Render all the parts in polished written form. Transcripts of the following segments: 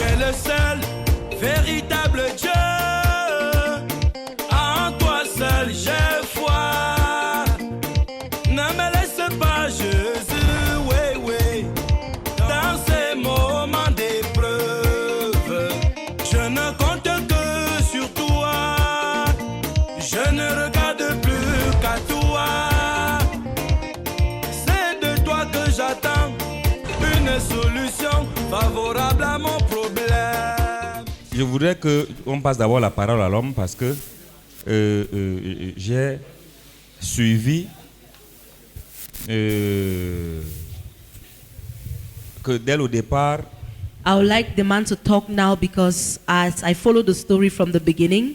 es le seul véritable Dieu. En toi seul j'ai foi. Ne me laisse pas, Jésus, oui, oui. Dans ces moments d'épreuve, je ne compte que sur toi. Je ne regarde plus qu'à toi. C'est de toi que j'attends une solution favorable à mon problème. Je voudrais qu'on passe d'abord la parole à l'homme parce que j'ai suivi que dès le départ, I would like the man to talk now because as I follow the story from the beginning,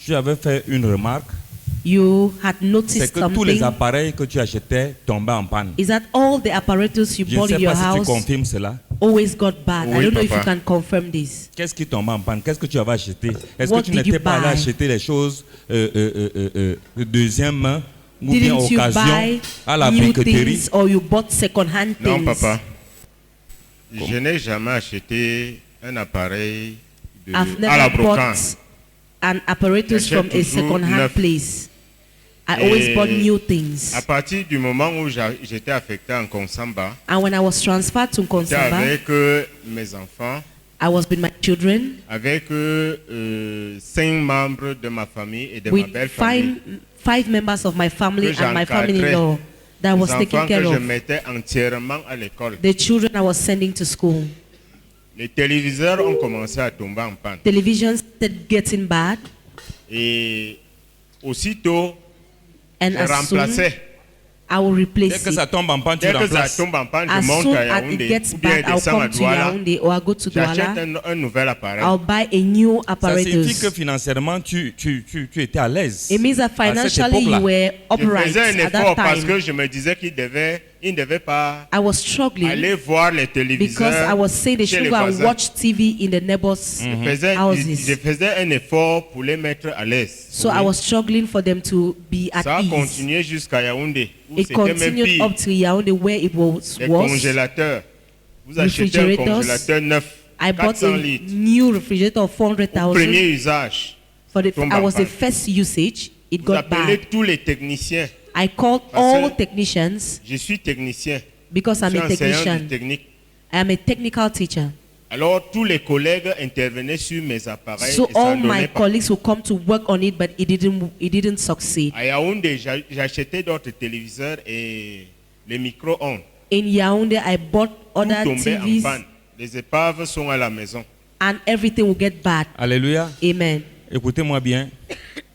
tu avais fait une remarque. you had C'est noticed que tous les something. appareils que tu achetais tombaient en panne. Is that all the apparatus you Je ne bought sais in your pas si tu house confirmes cela. always got bad? I Oui, don't know if you papa. can confirm this. Qu'est-ce qui tombait en panne? Qu'est-ce que tu avais acheté? Est-ce What que tu did you n'étais pas allé buy? acheter les choses de deuxième main ou bien Didn't you occasion buy à la new briqueterie? things or you bought second-hand Non, things? papa. Je n'ai jamais acheté un appareil I've à la never brocante. bought an apparatus J'achète from a toujours second-hand neuf. place. I always bought new things. À partir du moment où j'étais affecté en Konsamba, And when I was transferred to j'étais Konsamba, avec mes enfants, I was with my children, avec 5 membres de ma famille et de ma with belle famille. five members of my family Que and my family-in-law j'encadrais. that I was Les taking enfants que care je of. mettais entièrement à l'école. The children I was sending to school. Les téléviseurs ont commencé à tomber en panne. Television started getting bad, Et aussitôt, and je as soon remplaçais. I will Dès replace que it. ça tombe en panne, tu Dès que ça remplaces. tombe en panne, je As monte soon à as it Yaoundé gets ou bien bad, je I'll descends à come to Douala. Yaoundé or I'll go to J'achète Douala. un nouvel appareil. I'll buy a new Ça signifie que apparatus. financièrement, tu étais à l'aise. It means that à cette financially époque-là. you were Je upright faisais un at effort that parce time. que je me disais qu'il ne devait pas I was struggling aller voir les because I téléviseurs was saying they chez should les go and voisins. watch TV in the neighbors' houses. Je faisais un effort pour les mettre à l'aise. So I was struggling for them to be at Ça a ease. continué jusqu'à Yaoundé, où It c'était même continued pire. up to Yaoundé where it was Les worse. congélateurs. Vous achetez un Refrigerators. congélateur neuf, I bought 400 a litres. new refrigerator of Au 400,000. premier usage, For the, tombe I en was the panne. first usage. It vous got appelez bad. tous les techniciens. I called Parce all que- technicians Je suis technicien. because Je I'm suis a enseignant technician. du technique. I am a technical teacher. Alors tous les collègues intervenaient sur mes appareils So et ça all ne my donnait pas. colleagues will come to work on it, but it didn't succeed. À Yaoundé, j'achetais d'autres téléviseurs et les micro-ondes. In Yaoundé, I bought Tout other tombait en TVs, panne. Les épaves sont à la maison. and everything will get bad. Alléluia. Amen. Écoutez-moi bien.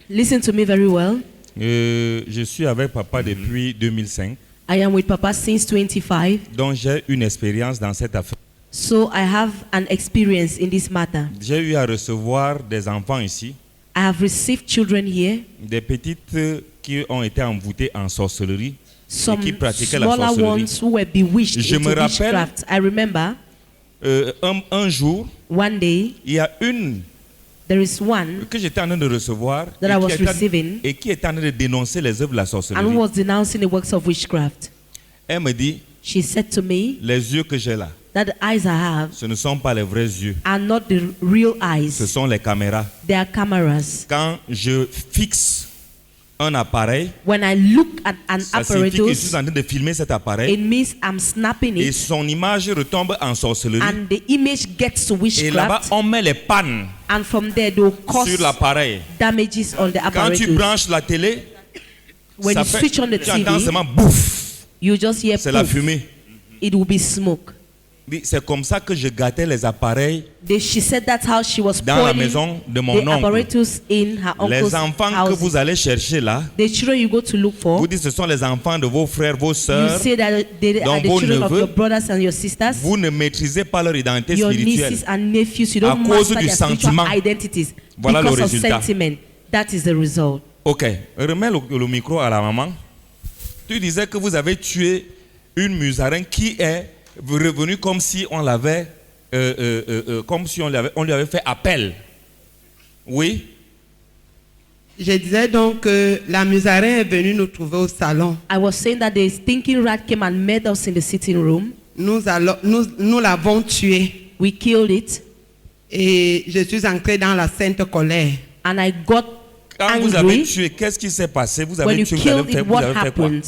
Listen to me very well. Je suis avec papa depuis 2005. I am with Papa since 25, Donc j'ai une expérience dans cette affaire. so I have an experience in this matter. J'ai eu à recevoir des enfants ici, I have received children here, des petites qui ont été envoûtées en sorcellerie some et qui pratiquaient la smaller sorcellerie. ones who were bewitched Je into me rappelle- witchcraft. I remember Un jour, one day il y a une there is one que j'étais en train de recevoir That I was était, receiving. et qui était en train de dénoncer les œuvres de la and sorcellerie. who was denouncing the works of witchcraft. Elle me dit, She said to me les yeux que j'ai là, that the eyes I have ce ne sont pas les vrais yeux, are not the real ce eyes, sont les caméras. they are cameras. Quand je fixe un appareil, When I look at an ça signifie que je suis apparatus, en train de filmer cet appareil it means I'm snapping et it, son image retombe en sorcellerie. and the image gets to Et là-bas, witchcraft, on met les pannes and from there they will cause sur l'appareil. damages on the Quand tu apparatus. branches la télé, When ça you fait, switch on the tu entends TV, seulement bouffe, you just hear c'est la poof. fumée. It will be smoke. C'est comme ça que je gâtais les appareils She said that's how she was dans la pouring maison de the mon oncle. apparatus in her Les uncle's enfants que house. vous allez chercher là, The children you go to look for, vous dites ce sont les enfants de vos frères, vos you sœurs. say that they are donc the vos children of neveux, your brothers and your sisters, Vous ne maîtrisez pas leur identité your spirituelle. nieces and nephews. You À don't cause master du their spiritual sentiment. identities Voilà le because of résultat. sentiment. That is the result. Ok, remets le micro à la maman. Tu disais que vous avez tué une musarine qui est revenue comme si on l'avait, comme si on lui avait fait appel. Oui. Je disais donc que la musarine est venue nous trouver au salon. I was saying that the stinking rat came and met us in the sitting room. Nous l'avons tuée. We killed it. Et je suis entré dans la sainte colère. And I got Quand vous avez angry. tué, qu'est-ce qui s'est passé? Vous When avez you tué, vous killed avez fait, it, vous what avez fait quoi? happened?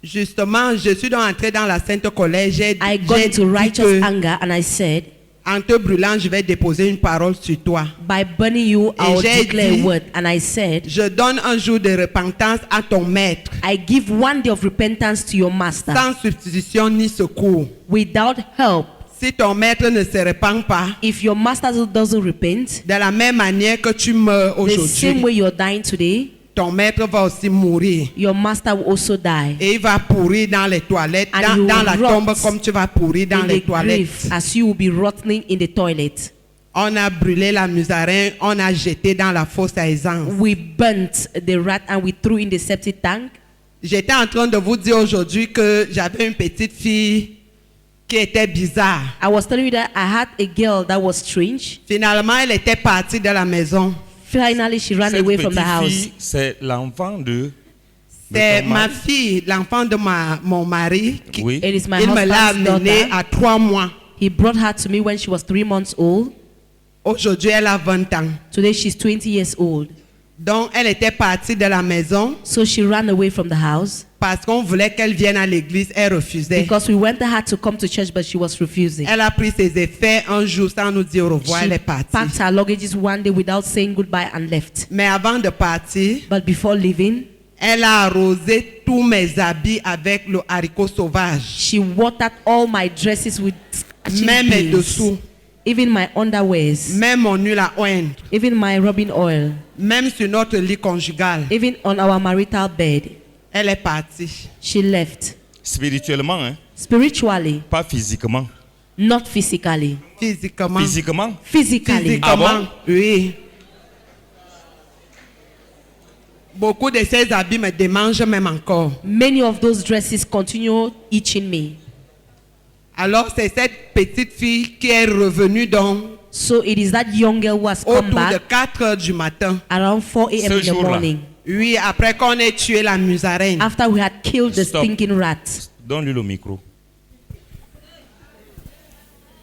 Justement, je suis donc entré dans la sainte colère. I got J'ai into dit righteous que, anger and I said, en te brûlant, je vais déposer une parole sur toi. by burning you, I will j'ai declare dit- a word. And I said, Je donne un jour de repentance à ton maître, I give one day of repentance to your master sans substitution ni secours. without help. Si ton maître ne se repent pas, If your master doesn't repent, de la même manière que tu meurs the same aujourd'hui, way you're dying today, ton maître va aussi mourir. your master will also die. Et il va pourrir dans les toilettes, And dans, you dans la rot tombe comme tu vas pourrir dans In les the grave, toilettes. as you will be rotting in the toilet. On a brûlé la musarin, on a jeté dans la fosse à essence. We burnt the rat and we threw in the septic tank. J'étais en train de vous dire aujourd'hui que j'avais une petite fille qui était bizarre. I was telling you that I had a girl that was strange. Finalement, elle était partie de la maison. Finally, she ran Cette away from the petite house. fille, c'est l'enfant de C'est ton ma mari. fille, l'enfant de mon mari. Oui. It is my Il me l'a husband's amenée daughter. à 3 mois. He brought her to me when she was 3 months old. Aujourd'hui, elle a 20 ans. Today, she's 20 years old. Donc, elle était partie de la maison So she ran away from the house parce qu'on voulait qu'elle vienne à l'église. Elle refusait. because we wanted her to come to church, but she was refusing. Elle a pris ses effets un jour sans nous dire au revoir. She Elle est partie. packed her luggages one day without saying goodbye and left. Mais avant de partir, But before leaving, elle a arrosé tous mes habits avec le haricot sauvage. she watered all my dresses with scratching Même mes beans, dessous. even my underwears, Même mon huile à oindre. even my rubbing oil, Même sur notre lit conjugal. even on our marital bed. Elle est partie. She left. Spirituellement, hein, Spiritually, pas physiquement. not physically. Physiquement. Physiquement, Physically. Physiquement, Ah bon? oui. Beaucoup de ces habits me démangent même encore. Many of those dresses continue itching me. Alors c'est cette petite fille qui est revenue donc So it is that young girl who has come autour de back 4 heures du matin. around 4 a.m. Ce in the jour-là. morning Oui, après qu'on ait tué la musaraigne. after we had killed the Stop. stinking rat. donne-lui le micro.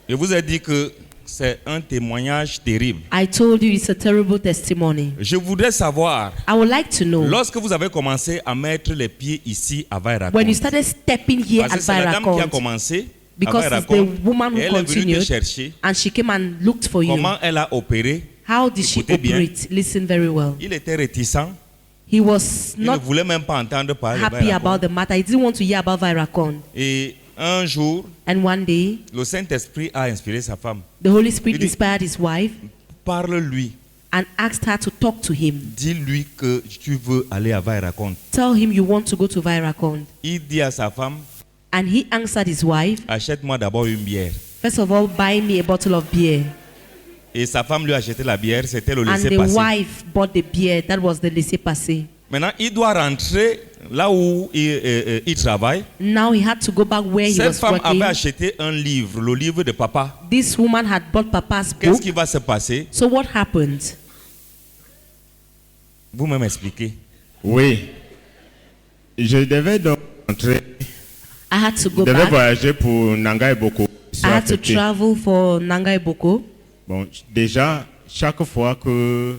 Je vous ai dit que c'est un témoignage terrible. I told you it's a terrible testimony. Je voudrais savoir, I would like to know lorsque vous avez commencé à mettre les pieds ici à Vairacon, when you started stepping here parce que at c'est la dame qui a Vairacon, commencé because à it's Vairacon, the woman who et elle est venue te continued chercher. and she came and looked for you. Comment elle a opéré? How did she Écoutez bien. operate? Listen very well. Il était réticent. He was Il ne not voulait même pas entendre parler de happy Vairacon. about the matter. He didn't want to hear about Vairacon. Et un jour, And one day, le Saint-Esprit a inspiré sa femme. the Holy Spirit Il dit- inspired his wife Parle-lui. and asked her to talk to him. Dis-lui que tu veux aller à Vairacon. Tell him you want to go to Vairacon. Il dit à sa femme, And he answered his wife, achète-moi d'abord une bière. first of all, buy me a bottle of beer. Et sa femme lui a acheté la bière, c'était le And the laisser-passer. wife bought the beer. That was the laissez-passer. Maintenant, il doit rentrer là où il travaille. Now he had to go back where he Cette was femme working. avait acheté un livre, le livre de papa. This woman had bought Papa's Qu'est-ce book. qui va se passer? So what happened? Vous-même expliquez. Oui. Je devais donc rentrer. I had to Je go devais back. voyager pour Nanga et Boko. I had to travel for Nanga Boko. Bon, déjà, chaque fois que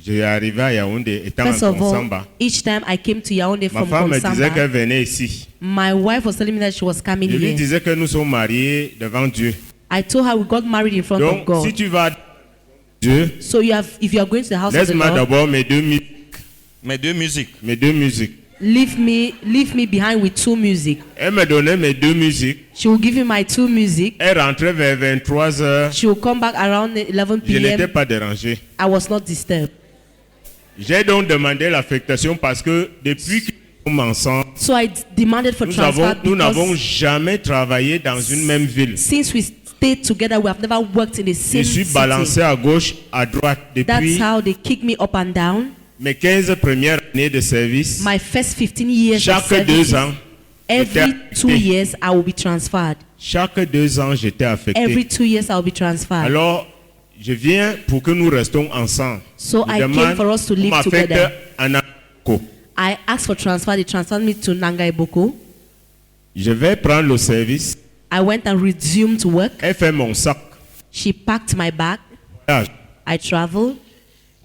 j'ai arrivé à Yaoundé, étant First en of all, Konsamba, each time I came to Yaoundé ma from femme me disait Konsamba, qu'elle venait ici. my wife was telling me that she was coming Je lui here. disais que nous sommes mariés devant Dieu. I told her we got married in front of Donc, God. si tu vas à Dieu, So if you are going to the house of the laisse-moi Lord, d'abord mes deux musiques. leave me behind with 2 music. Elle me donnait mes deux musiques. She will give you my 2 music. Elle rentrait vers 23 heures. She will come back around 11 Je n'étais p.m. pas dérangé. I was not disturbed. J'ai donc demandé l'affectation parce que depuis que nous sommes ensemble, So I demanded for transfer nous n'avons because jamais travaillé dans une même ville. since we stayed together, we have never worked in the Je same suis city. balancé à gauche, à droite That's depuis how they kick me up and down. mes 15 premières années de service. My first 15 years of Chaque 2 service, ans, every 2 j'étais- years I will be transferred. chaque 2 ans, j'étais affecté. Every 2 years I will be transferred. Alors, je viens pour que nous restions ensemble. So Je I came demande, for us to on live m'affecte together. à Nako. I asked for transfer. They transferred me to Nanga Boko. Je vais prendre le service. I went and resumed to work. Elle fait mon sac. She packed my bag. Voyage. I traveled.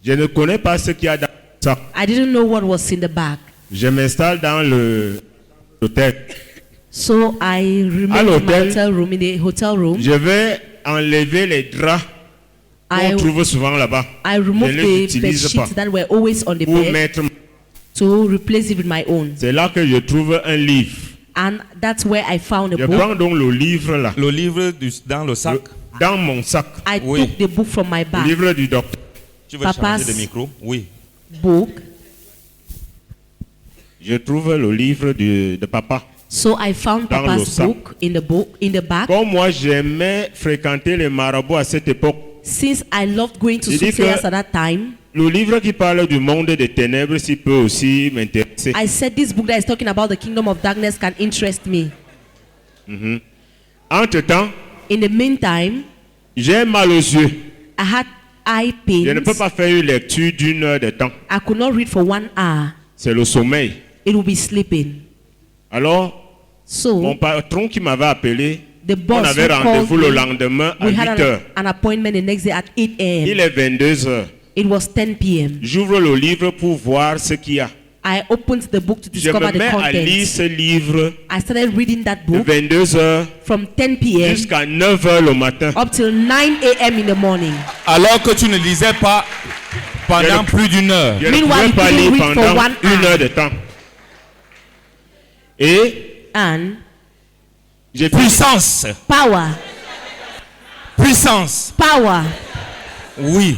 Je ne connais pas ce qu'il y a dans le sac. I didn't know what was in the bag. Je m'installe dans l'hôtel. So I remained in my l'hôtel, hotel room, in the hotel room. Je vais enlever les draps qu'on trouve souvent là-bas. I Je removed ne the les bed utilise pas sheets that were always on the pour bed mettre. to replace it with my own. C'est là que je trouve un livre. And that's where I found a Je book. prends donc le livre là, Le livre dans le sac. dans mon sac. I Oui. took the book from my Le bag. livre du docteur. Tu veux Papa's- changer de micro? Oui. Book. Je trouve le livre de papa. So I found Dans le Papa's sac. book in the bag. Comme moi j'aimais fréquenter les marabouts à cette époque, Since I loved going to Il dit soothsayers que- at that time, le livre qui parle du monde des ténèbres, s'il peut aussi m'intéresser. I said this book that is talking about the kingdom of darkness can interest me. Entre-temps, In the meantime, j'ai mal aux yeux. I had eye Je ne peux pains. pas faire une lecture d'une heure de temps. I could not read for 1 hour. C'est le sommeil. It would be sleeping. Alors, mon So patron qui m'avait appelé, the on boss avait who called rendez-vous le me, lendemain à we 8 had heures. an appointment the next day at 8 Il a.m. est 22 heures. It was 10 p.m. J'ouvre le livre pour voir ce qu'il y a. I opened the book to Je discover me the mets à lire contents. ce livre I started reading that de book 22 heures from 10 p.m. jusqu'à 9 heures le matin. up till 9 a.m. in the morning. Alors que tu ne lisais pas pendant Je- plus d'une heure. Je ne Meanwhile, pouvais you pas couldn't lire read for pendant 1 une hour. heure de temps. Et And j'ai Puissance. power, Puissance. power. Oui.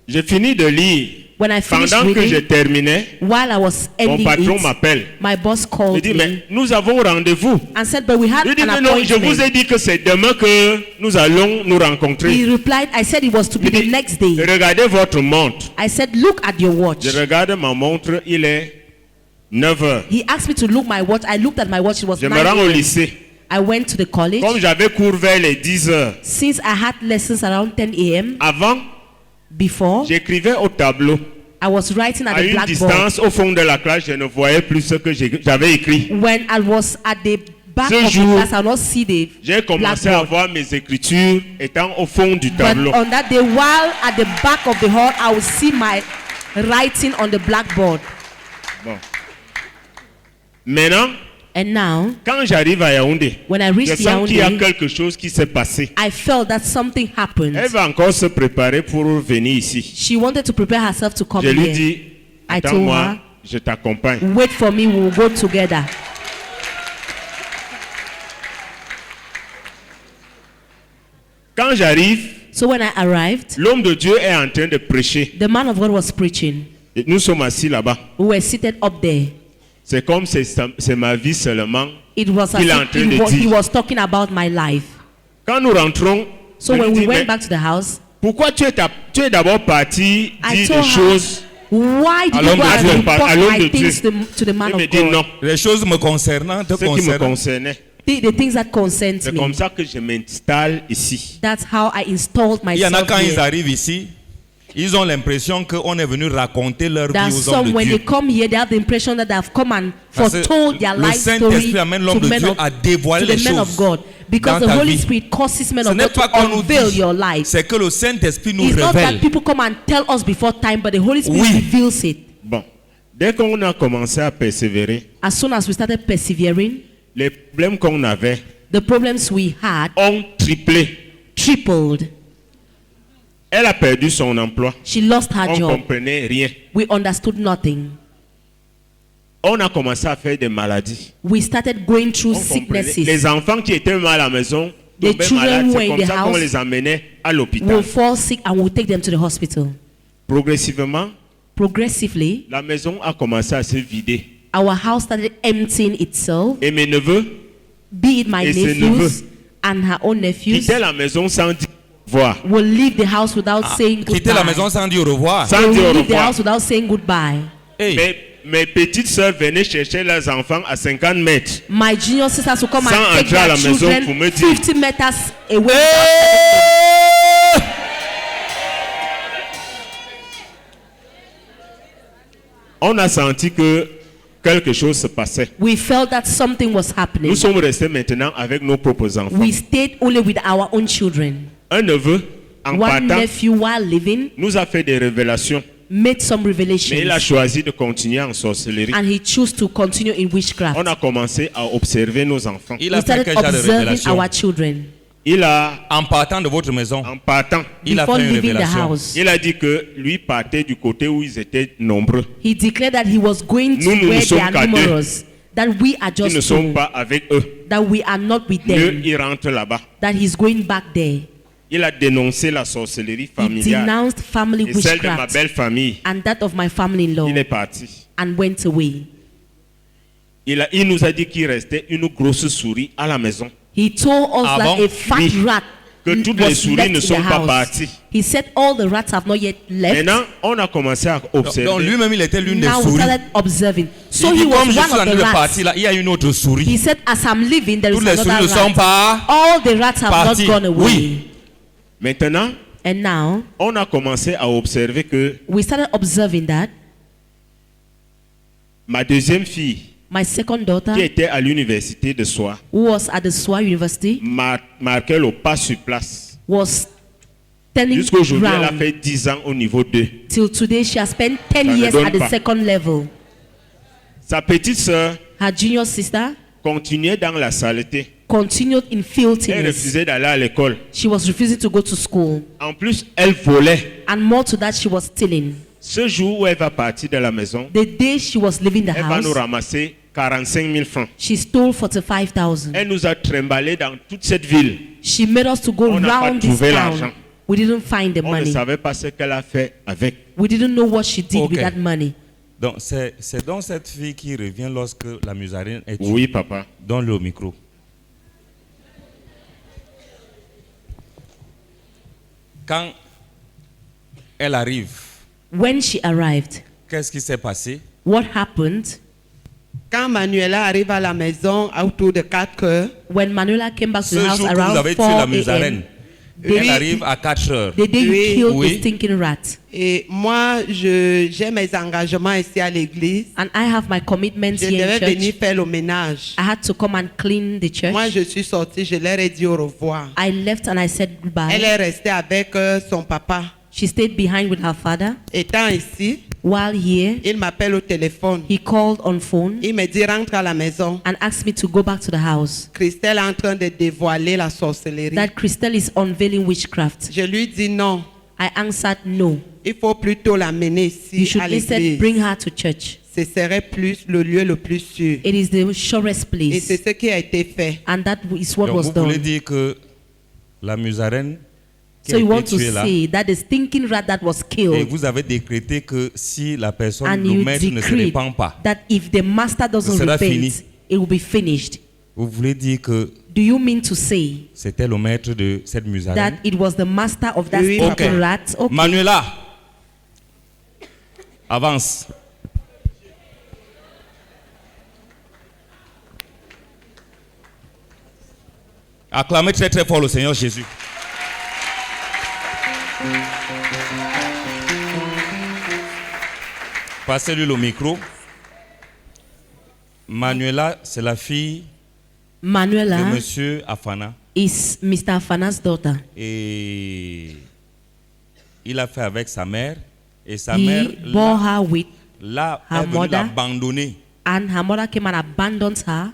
j'ai fini de lire. When I finished Pendant que je reading, terminais, while I was mon ending patron it, m'appelle. my boss Il called dit, me mais nous avons rendez-vous. and said, but we had Je dis, an mais non, je vous appointment. ai dit que c'est demain que nous allons nous He rencontrer. replied, I said it was to be Il the dit, next day. regardez votre montre. I said, look at your watch. Je regarde ma montre, il est 9 heures. He asked me to look my watch. I looked at my watch. It was Je 9 me rends au a.m. lycée. I went to the college. Comme j'avais cours vers les 10 heures. Since I had lessons around 10 a.m. Avant, before, j'écrivais au tableau. I was writing at À the une blackboard. distance, au fond de la classe, je ne voyais plus ce que j'avais écrit. When I was at the back Ce of the jour, class, I not see the J'ai commencé à blackboard. voir mes écritures étant au fond du But tableau. on that day, while at the back of the hall, I would see my writing on the blackboard. Bon. Maintenant, And now, quand j'arrive à Yaoundé, when I je reached sens qu'il y a Yaoundé, quelque chose qui s'est passé. I felt that something happened. Elle va encore se préparer pour venir ici. She wanted to prepare herself to come Je lui here. dis, I told attends-moi, her, je t'accompagne. wait for me, we will go together. Quand j'arrive, So when I arrived, l'homme de Dieu est en train de prêcher. the man of God was preaching. Et nous sommes assis là-bas. We were seated up there. C'est comme c'est ma vie seulement. It was as Il est en if train de he dire. was talking about my life. Quand nous rentrons, So je when lui we dis, went mais back to the house, pourquoi tu es d'abord parti I dire told des her, choses? why did À you l'homme go de and Dieu. report À l'homme de my things Dieu. to the man Il me of dit non, God? Les choses me concernant te ce qui me concernent. concernait. The things that concern C'est me. comme ça que je m'installe ici. That's how I installed Il y en a myself quand ils here. arrivent ici, ils ont l'impression qu'on est venu raconter leur There are vie aux hommes some, de when Dieu. they come here, they have the impression that they have come and Parce que foretold their le life Saint-Esprit story amène l'homme to de men Dieu of, à dévoiler to the les men of choses God. Because dans the ta Holy vie. Spirit causes men Ce of n'est God pas to qu'on nous unveil dit, your life. c'est que le Saint-Esprit nous It's not that révèle. people come and tell us before time, but the Holy Spirit Oui. reveals it. Bon, dès qu'on a commencé à persévérer, As soon as we started persevering, les problèmes qu'on avait the problems we had ont triplé. tripled. Elle a perdu son emploi. She lost her On ne job. comprenait rien. We understood nothing. On a commencé à faire des maladies. We started going through On comprenait. sicknesses. Les enfants qui étaient mal à la maison The tombaient children malades. who were C'est in comme the ça qu'on house les emmenait à We'll l'hôpital. fall sick and we'll take them to the hospital. Progressivement, Progressively, la maison a commencé à se vider. our house started emptying itself, Et mes neveux be it my Et ses nephews neveux. and her own nephews, quittaient la maison sans dire au revoir. will leave the house without saying Quitter goodbye. la maison sans dire au revoir. Sans They dire will au leave the revoir. house without saying goodbye. Hey, Mes petites sœurs venaient chercher leurs enfants à 50 mètres. My junior sisters will come Sans and take entrer à their la maison children pour me dire. 50 meters away. On a senti que quelque chose se passait. We felt that something was happening. Nous sommes restés maintenant avec nos propres enfants. We stayed only with our own children. Un neveu, en One partant, nephew, while living, nous a fait des révélations. made some Mais il a revelations, choisi de continuer en sorcellerie. and he chose to continue in witchcraft. On a commencé à observer nos enfants. Il We a fait started quel genre de observing révélation? our children Il a, En partant de votre maison, en partant, il a before fait une leaving the révélation. house. il a dit que lui partait du côté où ils étaient nombreux. He declared that he was going to Nous ne where sommes they are qu'à deux. numerous, that we are Ils ne just sont two, pas avec eux. that we are not with Mieux, them, il rentre là-bas. that he's going back there. Il a dénoncé la sorcellerie He familiale denounced family et celle de ma witchcraft belle famille. and that of my family-in-law Il est parti. and went away. Il nous a dit qu'il restait une grosse souris à la maison. He told us Ah that bon? a fat Oui. rat Que toutes les was souris left ne in sont the pas house. parties. He said all the rats have not yet left. Maintenant, on a commencé à Donc observer. lui-même, il était l'une des Now we souris. started observing. So Il he dit, was comme je suis one en train of de the rats. partir là, il y a une autre He souris. said, as I'm leaving, there is Toutes les souris another ne sont rat. pas. All the rats have parties. not gone away. Oui. Maintenant, And now on a commencé à observer que we started observing that ma deuxième fille, my second daughter, qui était à l'université de Soie, who was at the SWA University, marquait le pas sur place. was turning Jusqu'aujourd'hui, elle a round. fait 10 ans au niveau 2. Till today, she has spent 10 Ça ne years donne at the pas. second level. Sa petite sœur Her junior sister continuait dans la saleté. continued in Elle filthiness. refusait d'aller à l'école. She was refusing to go to school. En plus, elle volait. And more to that, she was stealing. Ce jour où elle va partir de la maison, The day she was leaving the elle va nous house, ramasser 45 000 francs. she stole 45,000. Elle nous a trimballé dans toute cette ville. She made us to go On n'a pas round this trouvé town. l'argent. We didn't find the On ne money. savait pas ce qu'elle a fait avec. We didn't know what she did Okay. with that money. Donc c'est donc cette fille qui revient lorsque la musarine est tuée. Oui, papa. Donne-le au micro. Quand elle arrive, When she arrived, qu'est-ce qui s'est passé? what happened? Quand Manuela arrive à la maison autour de 4 heures, When Manuela came back to Ce the house jour que vous around avez 4 tué la a.m., musarine, Oui. elle arrive à 4 heures. the day Oui. you killed Oui. the stinking rat. et moi, j'ai mes engagements ici à l'église. And I have my commitments Je here in devais venir church. faire le ménage. I had to come and clean the church. Moi, je suis sortie, je leur ai dit au revoir. I left and I said Elle goodbye. est restée avec son papa. She stayed behind with her father. Étant ici, While here, il m'appelle au téléphone. he called on phone Il me dit rentre à la maison. and asked me to go back to the house. Christelle est en train de dévoiler la sorcellerie. That Christelle is unveiling witchcraft. Je lui dis non. I answered no. Il faut plutôt l'amener You ici should à instead l'église. bring her to church. Ce serait plus le lieu le plus sûr. It is the surest Et c'est place. ce qui a été fait. And that is what Donc was vous voulez done. dire que la musarine qui So a you été want to tuée là, say that the stinking rat that was et killed, vous avez décrété que si la personne, and le you maître ne se decreed répand pas, that if the master doesn't sera fini. repent, it will be finished. vous voulez dire que Do you mean to say c'était le maître de cette musarine? that it was the master of that Oui, stinking Ok. rat? Okay. Manuela, avance. Acclamez très très fort le Seigneur Jésus. Passez-lui le micro. Manuela, c'est la fille de Manuela Monsieur Afana. is Mr. Afana's daughter. Et il a fait avec sa mère. Et sa mère He bore her with, l'a her est venue mother. l'abandonner and her mother came and abandoned her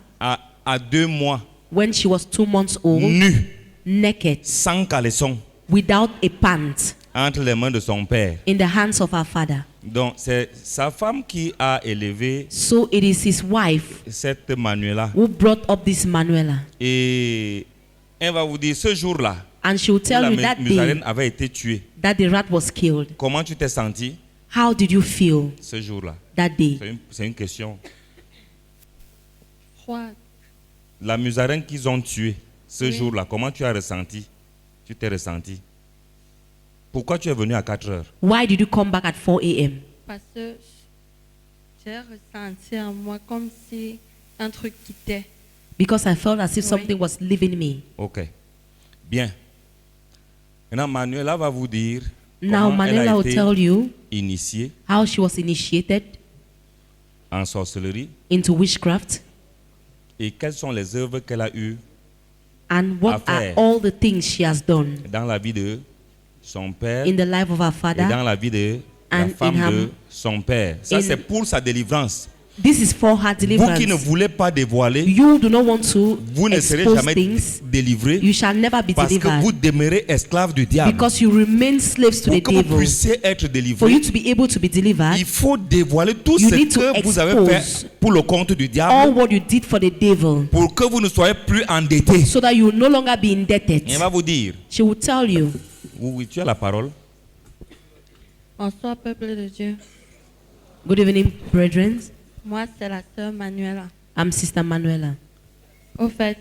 à 2 mois, when she was 2 months old, nue, naked, sans caleçon, without a pant, entre les mains de son père. in the hands of her father. Donc c'est sa femme qui a élevé So it is his wife cette Manuela. who brought up this Manuela. Et elle va vous dire, ce jour-là, And she will tell la you that musarine day avait été tuée. that the rat was killed. Comment tu t'es senti How did you feel ce jour-là? that day? C'est une question. Froide. La musarine qu'ils ont tuée ce jour-là, comment tu as ressenti? Tu t'es ressenti? Pourquoi tu es venu à 4 heures? Why did you come back at 4 a.m.? Parce que j'ai ressenti en moi comme si un truc quittait. Because I felt as if Oui. something was leaving me. Ok. Bien. Maintenant, Manuela va vous dire Now comment elle Manuela a will été tell you initiée how she was initiated en sorcellerie into witchcraft et quelles sont les œuvres qu'elle a eues And what are faire all the things she has done dans la vie de son père in the life of her et father? dans la vie de la and femme in her- de son père. Ça, in- c'est pour sa délivrance. This is for her Vous qui ne deliverance. voulez pas dévoiler, You do not want to vous ne serez expose jamais things. délivré You shall never be parce que delivered vous demeurez esclave du diable. because you remain slaves to Pour the que vous devil. puissiez être For délivré, you to be able to be delivered, il faut dévoiler tout You ce need to que vous avez expose fait pour le compte du all diable what you did for the devil, pour que vous ne soyez plus endetté. so that you will no longer be indebted. Et elle va vous dire, She will tell you. oui, tu as la parole. Bonsoir, peuple de Dieu. Good evening, brethren. Moi, c'est la sœur Manuela. I'm Sister Manuela. Au fait,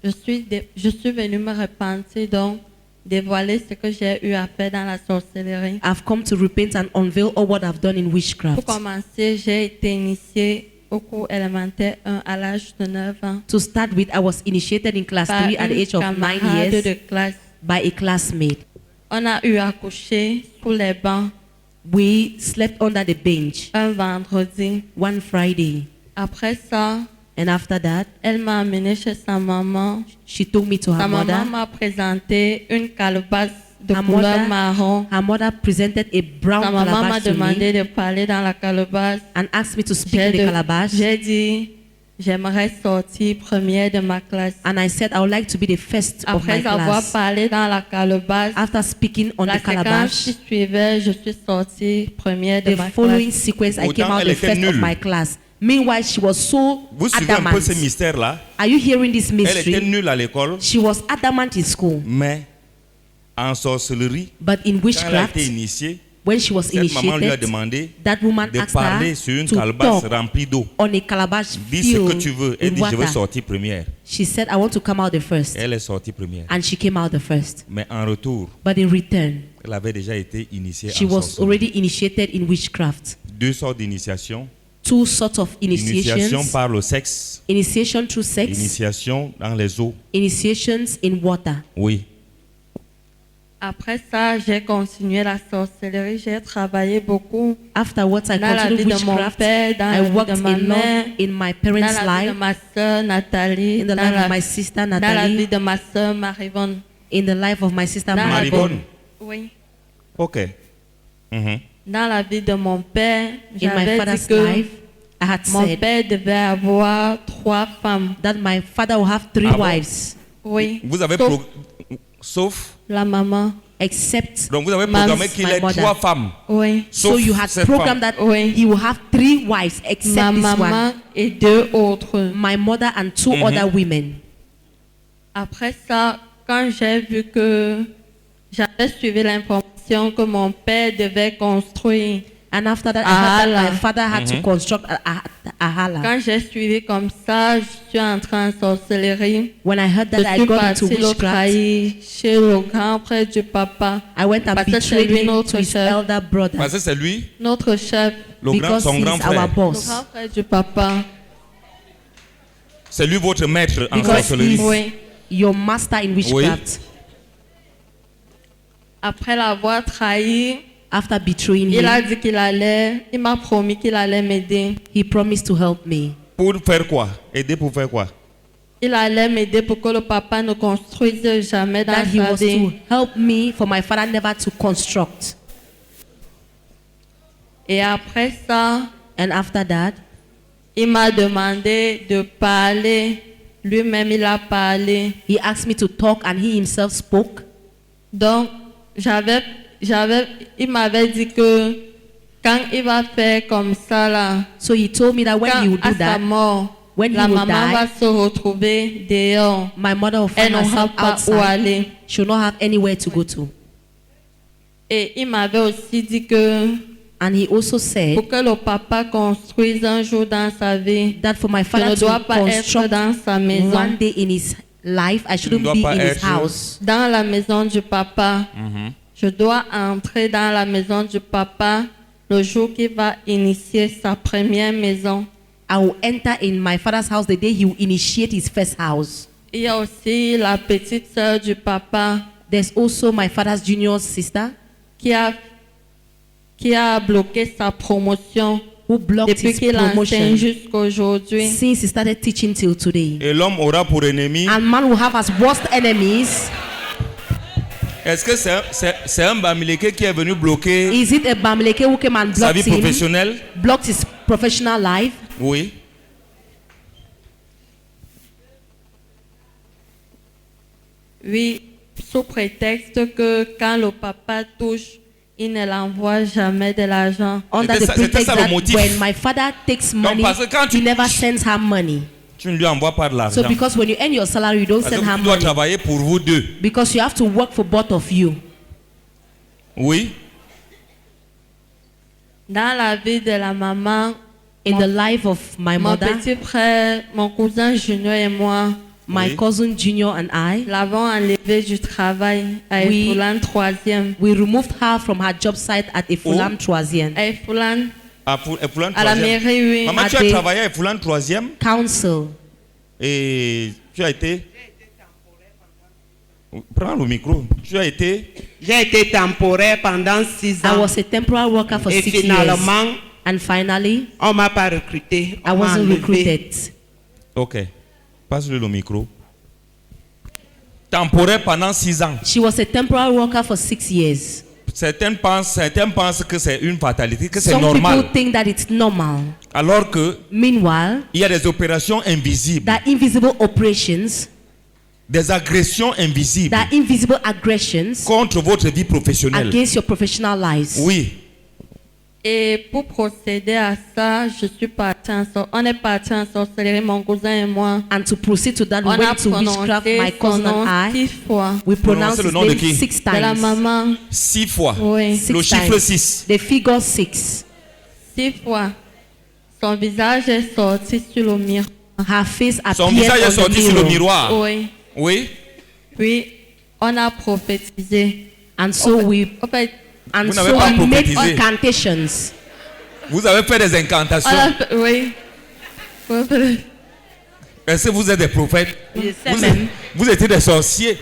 je suis venue me repentir, donc dévoiler ce que j'ai eu à faire dans la sorcellerie. I've come to repent and unveil all what I've done in Pour witchcraft. commencer, j'ai été initiée au cours élémentaire 1 à l'âge de 9 ans To start with, I was initiated in class par 3 at the une age of 9 camarade de years classe. by a classmate. On a eu à coucher sous les bancs We slept under the bench un vendredi. one Friday. Après ça, And after that, elle m'a amenée chez sa maman. she took me to her Sa maman mother. m'a présenté une calebasse de Her couleur mother- marron. Her mother presented a brown Sa maman m'a calabash to me demandé de parler dans la calebasse. and asked me to speak in the calabash. J'ai dit, j'aimerais sortir première de ma classe. And I said I would like to be the first of my Après avoir class. parlé dans la calabasse, After speaking on la the séquence calabash, qui suivait, je suis sortie première de the ma following classe. sequence, I Autant came out elle the était first of nulle. my class. Meanwhile, she was so Vous suivez un peu adamant. ce mystère-là. Are you hearing this Elle était mystery? nulle à l'école, She was adamant in school, mais en sorcellerie, but in quand elle a witchcraft, été initiée, when she was cette maman lui a initiated, demandé that woman de asked parler her sur une to calebasse talk remplie d'eau. on a calabash Dis ce que tu filled veux. Elle with dit, je veux water. sortir première. She said, I want to come out the first. Elle est sortie première. And she came out the first. Mais en retour, But in return, elle avait déjà été initiée she en was sorcellerie. already initiated in witchcraft. Deux sortes d'initiation. Two sorts of Initiation initiations. par le sexe, Initiation through sex, initiation dans les eaux. initiations in water. Oui. Après ça, j'ai continué la sorcellerie. J'ai travaillé beaucoup Afterwards, I dans la vie continued de mon witchcraft. père, dans I la vie worked de ma a lot mère, in my dans parents' la vie de life, ma soeur Nathalie, in the dans life la, of my sister dans la vie Natalie, de ma soeur Marivonne. in the life of my sister Dans la vie- Maribonne. Oui. Ok. Mhm. Dans la vie de mon père, in my j'avais dit father's que life, I had mon said père devait avoir 3 femmes. that my father will have 3 Ah bon? wives, Oui. Vous avez Sauf sauf la maman. except donc vous avez Ma- programmé qu'il my ait mother. 3 femmes. Oui. so Sauf you had cette programmed femme. that Oui. he will have 3 wives except Ma this maman one, et 2 autres. my mother and 2 other women. Après ça, quand j'ai vu que j'avais suivi l'information que mon père devait construire, And after that, I Ah, heard that là. my father had to construct a hala. quand j'ai suivi comme ça, je suis entrée en sorcellerie. When I heard Je that, I suis got into partie le witchcraft. trahir chez le grand frère du papa. I went and Parce que c'est betrayed lui him notre to his chef. elder brother Parce que c'est lui, Notre chef, because son grand he's our frère. le boss. grand frère du papa. C'est lui votre maître en Because sorcellerie. he's Oui. your master in witchcraft. Après l'avoir trahi, After betraying il a him, dit il m'a promis qu'il allait m'aider. he promised to help me. Pour faire quoi? Aider pour faire quoi? Il allait m'aider pour que le papa ne construise jamais dans That he sa was vie. to help me for my father never to construct. Et après ça, And after that, il m'a demandé de parler. Lui-même, il a parlé. he asked me to talk and he himself spoke. Donc, il m'avait dit que quand il va faire comme ça là, So he told me that when quand he would à do sa that, mort, when he la will maman die, va se retrouver dehors. my mother will Elle find n'aura herself pas où outside. aller. She will not have anywhere to go to. Et il m'avait aussi dit que And he also said pour que le papa construise un jour dans sa vie, that for my je father ne dois to pas être construct dans sa maison. one day in his life, I shouldn't dois be pas in his être- house. Dans la maison du papa, je dois entrer dans la maison du papa le jour qu'il va initier sa première maison. I will enter in my father's house the day he will initiate his first house. Il y a aussi la petite sœur du papa There's also my father's junior sister qui a bloqué sa promotion who blocked depuis his qu'il enseigne promotion jusqu'à aujourd'hui. since he started teaching till today. Et l'homme aura pour ennemi. And man will have as worst enemies. Est-ce que c'est un Bamileke qui est venu bloquer Is it a Bamileke who came and sa vie blocked him, professionnelle? blocked his professional life? Oui. Oui, sous prétexte que quand le papa touche, il ne l'envoie jamais de l'argent. Under the C'était pretext ça le that motif. when my father takes money, parce que quand he never sends her money. Tu ne lui envoies pas de So l'argent. because when you earn your salary, you don't Parce send que her tu dois money. travailler pour vous deux. Because you have to work for both of you. Oui. Dans la vie de la maman, In the life of my mon mother, petit frère, mon cousin Junior et moi, my Oui. cousin Junior and I, l'avons enlevé du travail à Oui. Efoulan 3e. we removed her from her job site at Efulam Troisième À Efoulan, À Foulan à la 3e. mairie, oui. Maman, tu À as des- travaillé à Foulan 3e Council. et tu as été. Prends le micro. Tu as été. J'ai été temporaire pendant 6 I ans. was a temporary worker for Et 6 years. finalement, And finally, on m'a pas recruté. I On m'a wasn't enlevé. recruited. Ok. Passe-le le micro. Temporaire pendant 6 ans. She was a temporary worker for 6 years. Certains pensent que c'est une fatalité, que c'est Some normal. people think that it's normal. Alors que Meanwhile, il y a des opérations invisibles, there are invisible operations, des agressions invisibles there are invisible aggressions contre votre vie professionnelle. against your professional lives. Oui. Et pour procéder à ça, on est parti en sorcellerie, mon cousin et moi. And to proceed to that, we On a went to witchcraft, my prononcé son cousin nom and I. 6 fois. We pronounced Prononcez le his nom de name qui? 6 De la times. maman, 6 fois. oui. Six Le chiffre times. 6. The figure 6. 6 fois. Son visage est sorti sur le miroir. Her face Son appeared visage est on the sorti sur le mirror. miroir. Oui. Oui. Puis, on a prophétisé. And so we En fait, and Vous so n'avez pas we made prophétisé. incantations. Vous avez fait des on incantations. a fait, oui. Est-ce que vous êtes des prophètes? Yes, Vous, amen. vous étiez des sorciers.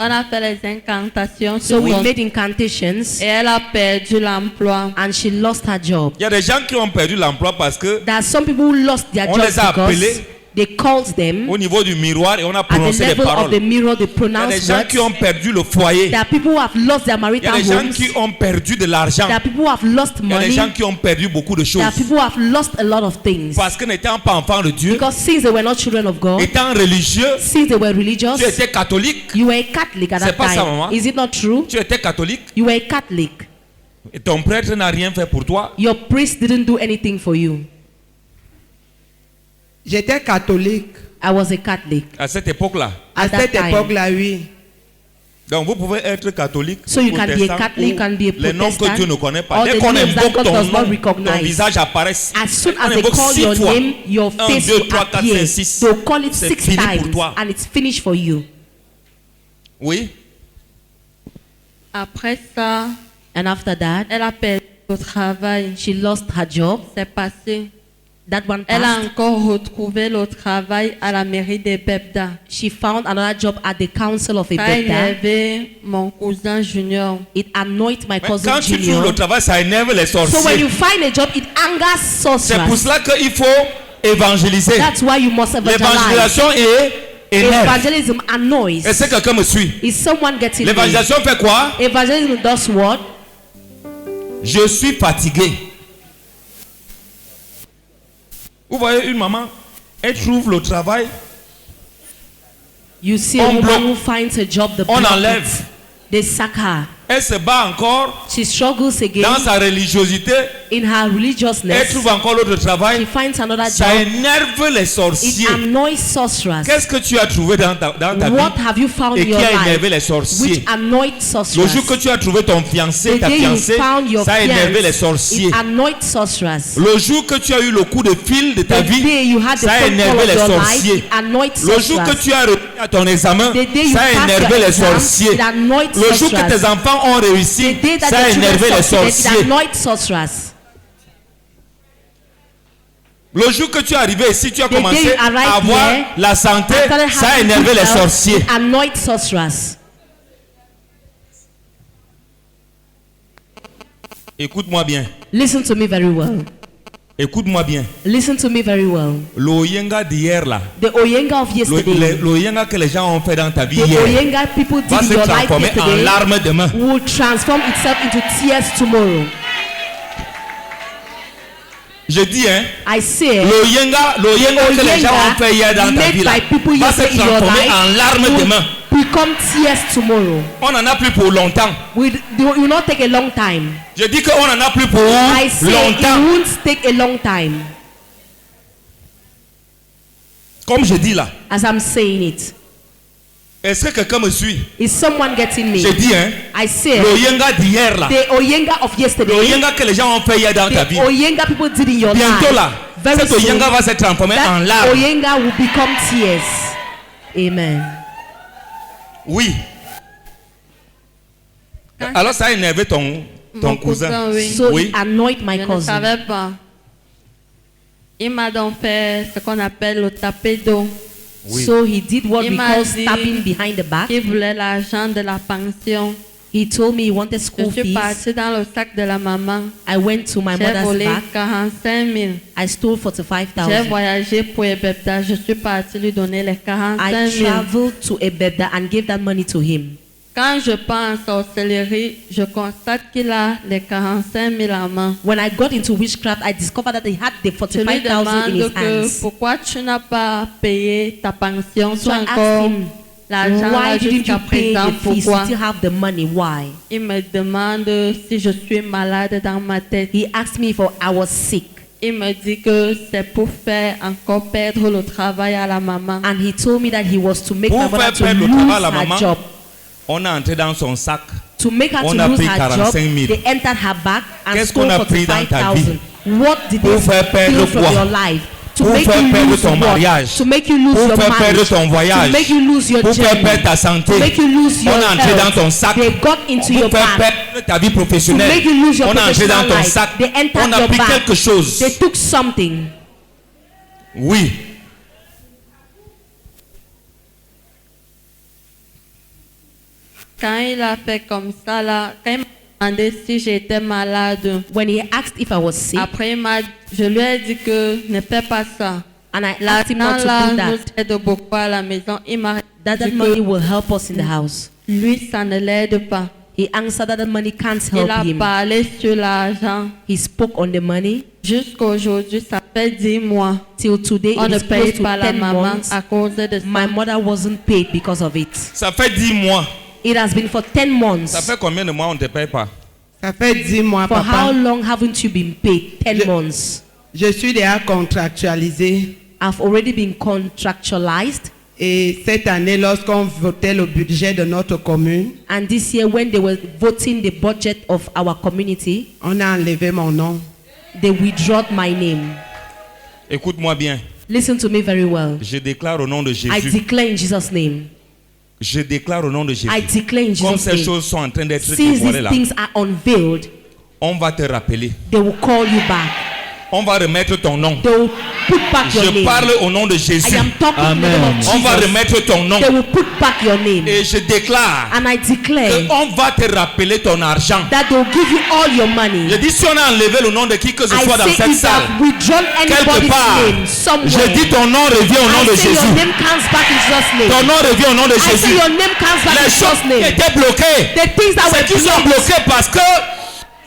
On a fait les incantations So sur we son- made incantations et elle a perdu l'emploi. and she lost her job. Il y a des gens qui ont perdu l'emploi parce que There are some people who lost their On jobs les a because appelés they called them au niveau du miroir et on a at the prononcé des level of paroles. the mirror, they Il y a des pronounced gens words. qui ont perdu le foyer. There are people who have lost their Il y a marital des gens homes. qui ont perdu de l'argent. There are people who have lost Il y a des money. gens qui ont perdu beaucoup de choses. There are people who have lost a lot of things. Parce que n'étant pas enfant de Dieu, Because since they were not children of God, étant religieux, since they were religious, tu étais catholique, you were a Catholic at C'est that pas ça, time. maman. Is it not true? tu étais catholique You were a Catholic. et ton prêtre n'a rien fait pour toi. Your priest didn't do anything for you. J'étais catholique. I was a Catholic. À cette époque-là. À At that cette time. époque-là, oui. Donc vous pouvez être catholique, So you can be a protestant, Catholic, ou can be a les noms que Protestant, Dieu ne connaît pas. or Dès the qu'on names that invoque God ton does not nom, ton recognize. visage apparaît. As soon On as they invoque call 6 your fois. name, your 1, face 2, will 3, 4, appear. 5, 6. They'll call it C'est 6 fini pour times toi. and it's finished for you. Oui. Après ça, And after that, elle a perdu le travail. she lost her job. C'est passé. That one Elle a passed. encore retrouvé le travail à la mairie de Bebda. She found another job at the council of Ça a Ebeda. énervé mon cousin Junior. It annoyed my Mais cousin quand tu trouves Junior. le travail, ça énerve les So when sorciers. you find a job, it angers C'est pour sorcerers. cela qu'il faut évangéliser. That's why you must evangelize. L'évangélisation est énerve. Evangelism annoys. Est-ce que quelqu'un me suit? Is someone getting me? L'évangélisation fait quoi? Evangelism does what? Je suis fatigué. Vous voyez une maman, elle trouve le travail, You see a On woman bloque. who finds a job, the on block enlève. it. They sack her. Elle se bat encore She struggles again dans sa religiosité. in her Elle religiousness. trouve encore l'autre She travail. finds another Ça job. énerve les It sorciers. annoys sorcerers. Qu'est-ce que tu as trouvé dans ta What vie have you found et in qui your a énervé life les sorciers? which annoyed Le sorcerers? jour que tu as trouvé ton fiancé, The ta day you fiancée, found your ça a énervé les fiancé, sorciers. it annoyed sorcerers. Le jour que tu as eu le coup de fil de ta The day vie, you had the ça a phone call énervé of les your life, sorciers. it annoyed Le jour que sorcerers. tu as réussi à ton examen, The day you ça a passed énervé your les exam, sorciers. it annoyed Le jour que sorcerers. tes enfants ont réussi, The day that ça a the children énervé les succeeded, it sorciers. annoyed sorcerers. Le jour que tu es arrivé ici, tu as The day commencé you arrived à avoir here, la santé, I started ça a having énervé good les health, sorciers. it annoyed sorcerers. Écoute-moi bien. Listen to me very well. Écoute-moi bien. Listen to me very well. Le Oyenga d'hier là. The Oyenga of yesterday. Le Oyenga que les gens ont fait dans ta vie The hier Oyenga people did va in se your life transformer en yesterday larmes demain. will transform itself into tears tomorrow. Je dis hein. I say Le Oyenga que les gens ont fait hier dans ta made vie là by people va se yesterday in your transformer life en larmes will demain. become tears tomorrow. On en a plus pour longtemps. It will not take a long time. Je dis qu'on en a plus pour I say it longtemps. won't take a long time. Comme je dis là. As I'm saying it. Est-ce que quelqu'un me suit? Is someone getting me? Je dis hein. I say Le Oyenga d'hier là. the Oyenga of Le yesterday, Oyenga que les gens ont fait hier dans ta the vie. Oyenga people did in your Bientôt life, là. very Cet soon, Oyenga va se transformer en that larmes. Oyenga will become tears. Amen. Oui. Alors ça a énervé ton Mon cousin. oui. So Oui. it annoyed my Je ne cousin. savais pas. Il m'a donc fait ce qu'on appelle le tapé d'eau. Oui. So he did what Il we m'a call dit stabbing behind the back. Il voulait l'argent de la pension. He told me he wanted Je school suis fees. partie dans le sac de la maman. I went to my J'ai mother's volé back. 45 000. I stole J'ai 45,000. voyagé pour Ebebda. Je suis partie lui donner les 45 I 000. traveled to Ebeda and gave that money to him. Quand je pars en sorcellerie, je constate qu'il a les 45 000 à main. When I got into witchcraft, I discovered that he had the Je lui 45,000 in his demande que hands. pourquoi tu n'as pas payé ta pension, tu So as I encore asked him, l'argent là why didn't jusqu'à you pay présent, the fees? You pourquoi? still have the money. Why? Il me demande si je suis malade dans ma tête. He asked me if I was sick. Il me dit que c'est pour faire encore perdre le travail à la maman. And he told me that he was to make Pour my mother faire to perdre le lose travail à la her maman, job. On a entré dans son sac. To make her On to a lose pris her job, 45 000. they entered her back and Qu'est-ce stole qu'on a pris dans ta vie? 45,000. What did Pour they faire perdre steal from quoi? your life? To Pour make faire you perdre lose ton what? mariage. To make you lose Pour your faire perdre marriage. ton voyage. To make you lose your Pour faire journey. perdre ta santé. To make you lose your On a entré dans health. ton sac. They got into your Pour faire back. perdre ta vie professionnelle. To make you lose your On a entré dans professional ton life. sac. They entered On a your pris back. quelque chose. They took something. Oui. Quand il a fait comme ça, là, quand il m'a demandé si j'étais malade, When he asked if I was sick, après je lui ai dit que ne fais pas ça. and I asked him not L'argent to là do that, nous aide beaucoup à la maison. Il m'a that dit money que will help us in the house. lui, ça ne l'aide pas. He answered that the money can't Il help a him. parlé sur l'argent. He spoke on the money. Jusqu'à aujourd'hui, ça fait 10 mois. Till today, On it ne is close paye to pas la 10 maman months. à cause de ça. My mother wasn't paid because of it. Ça fait 10 mois. It has been for 10 months. Ça fait combien de mois on ne te paye pas? Ça fait 10 mois, For how papa. long haven't you been paid? 10 months. Je suis déjà contractualisé. I've already been contractualized. Et cette année, lorsqu'on votait le budget de notre commune, And this year, when they were voting the budget of our community, on a enlevé mon nom. they withdrew my name. Écoute-moi bien. Listen to me very well. Je déclare au nom de I Jésus. declare in Jesus' name. Je déclare au nom de Jésus. I declare in Comme Jesus' ces name. choses sont en train d'être Since dévoilées these là, things are unveiled, on va te rappeler. they will call you back. On va remettre ton nom. They will put back your Je name. parle au nom de I Jésus. am talking in the name of On va Jesus. remettre ton nom. They will put back your name. Et je déclare And I declare qu'on va te rappeler ton argent. that they will give you all your money. Je dis si on a enlevé le nom de qui que ce I soit dans say cette if salle, I've withdrawn quelque anybody's part, name somewhere, je dis ton nom revient au nom de I say your Jésus. name comes back in Jesus' name. Ton nom revient au nom de I say Jésus. your name comes back in Les choses Jesus' qui name. étaient bloquées, The things that c'est were qu'ils sont blocked, bloqués parce que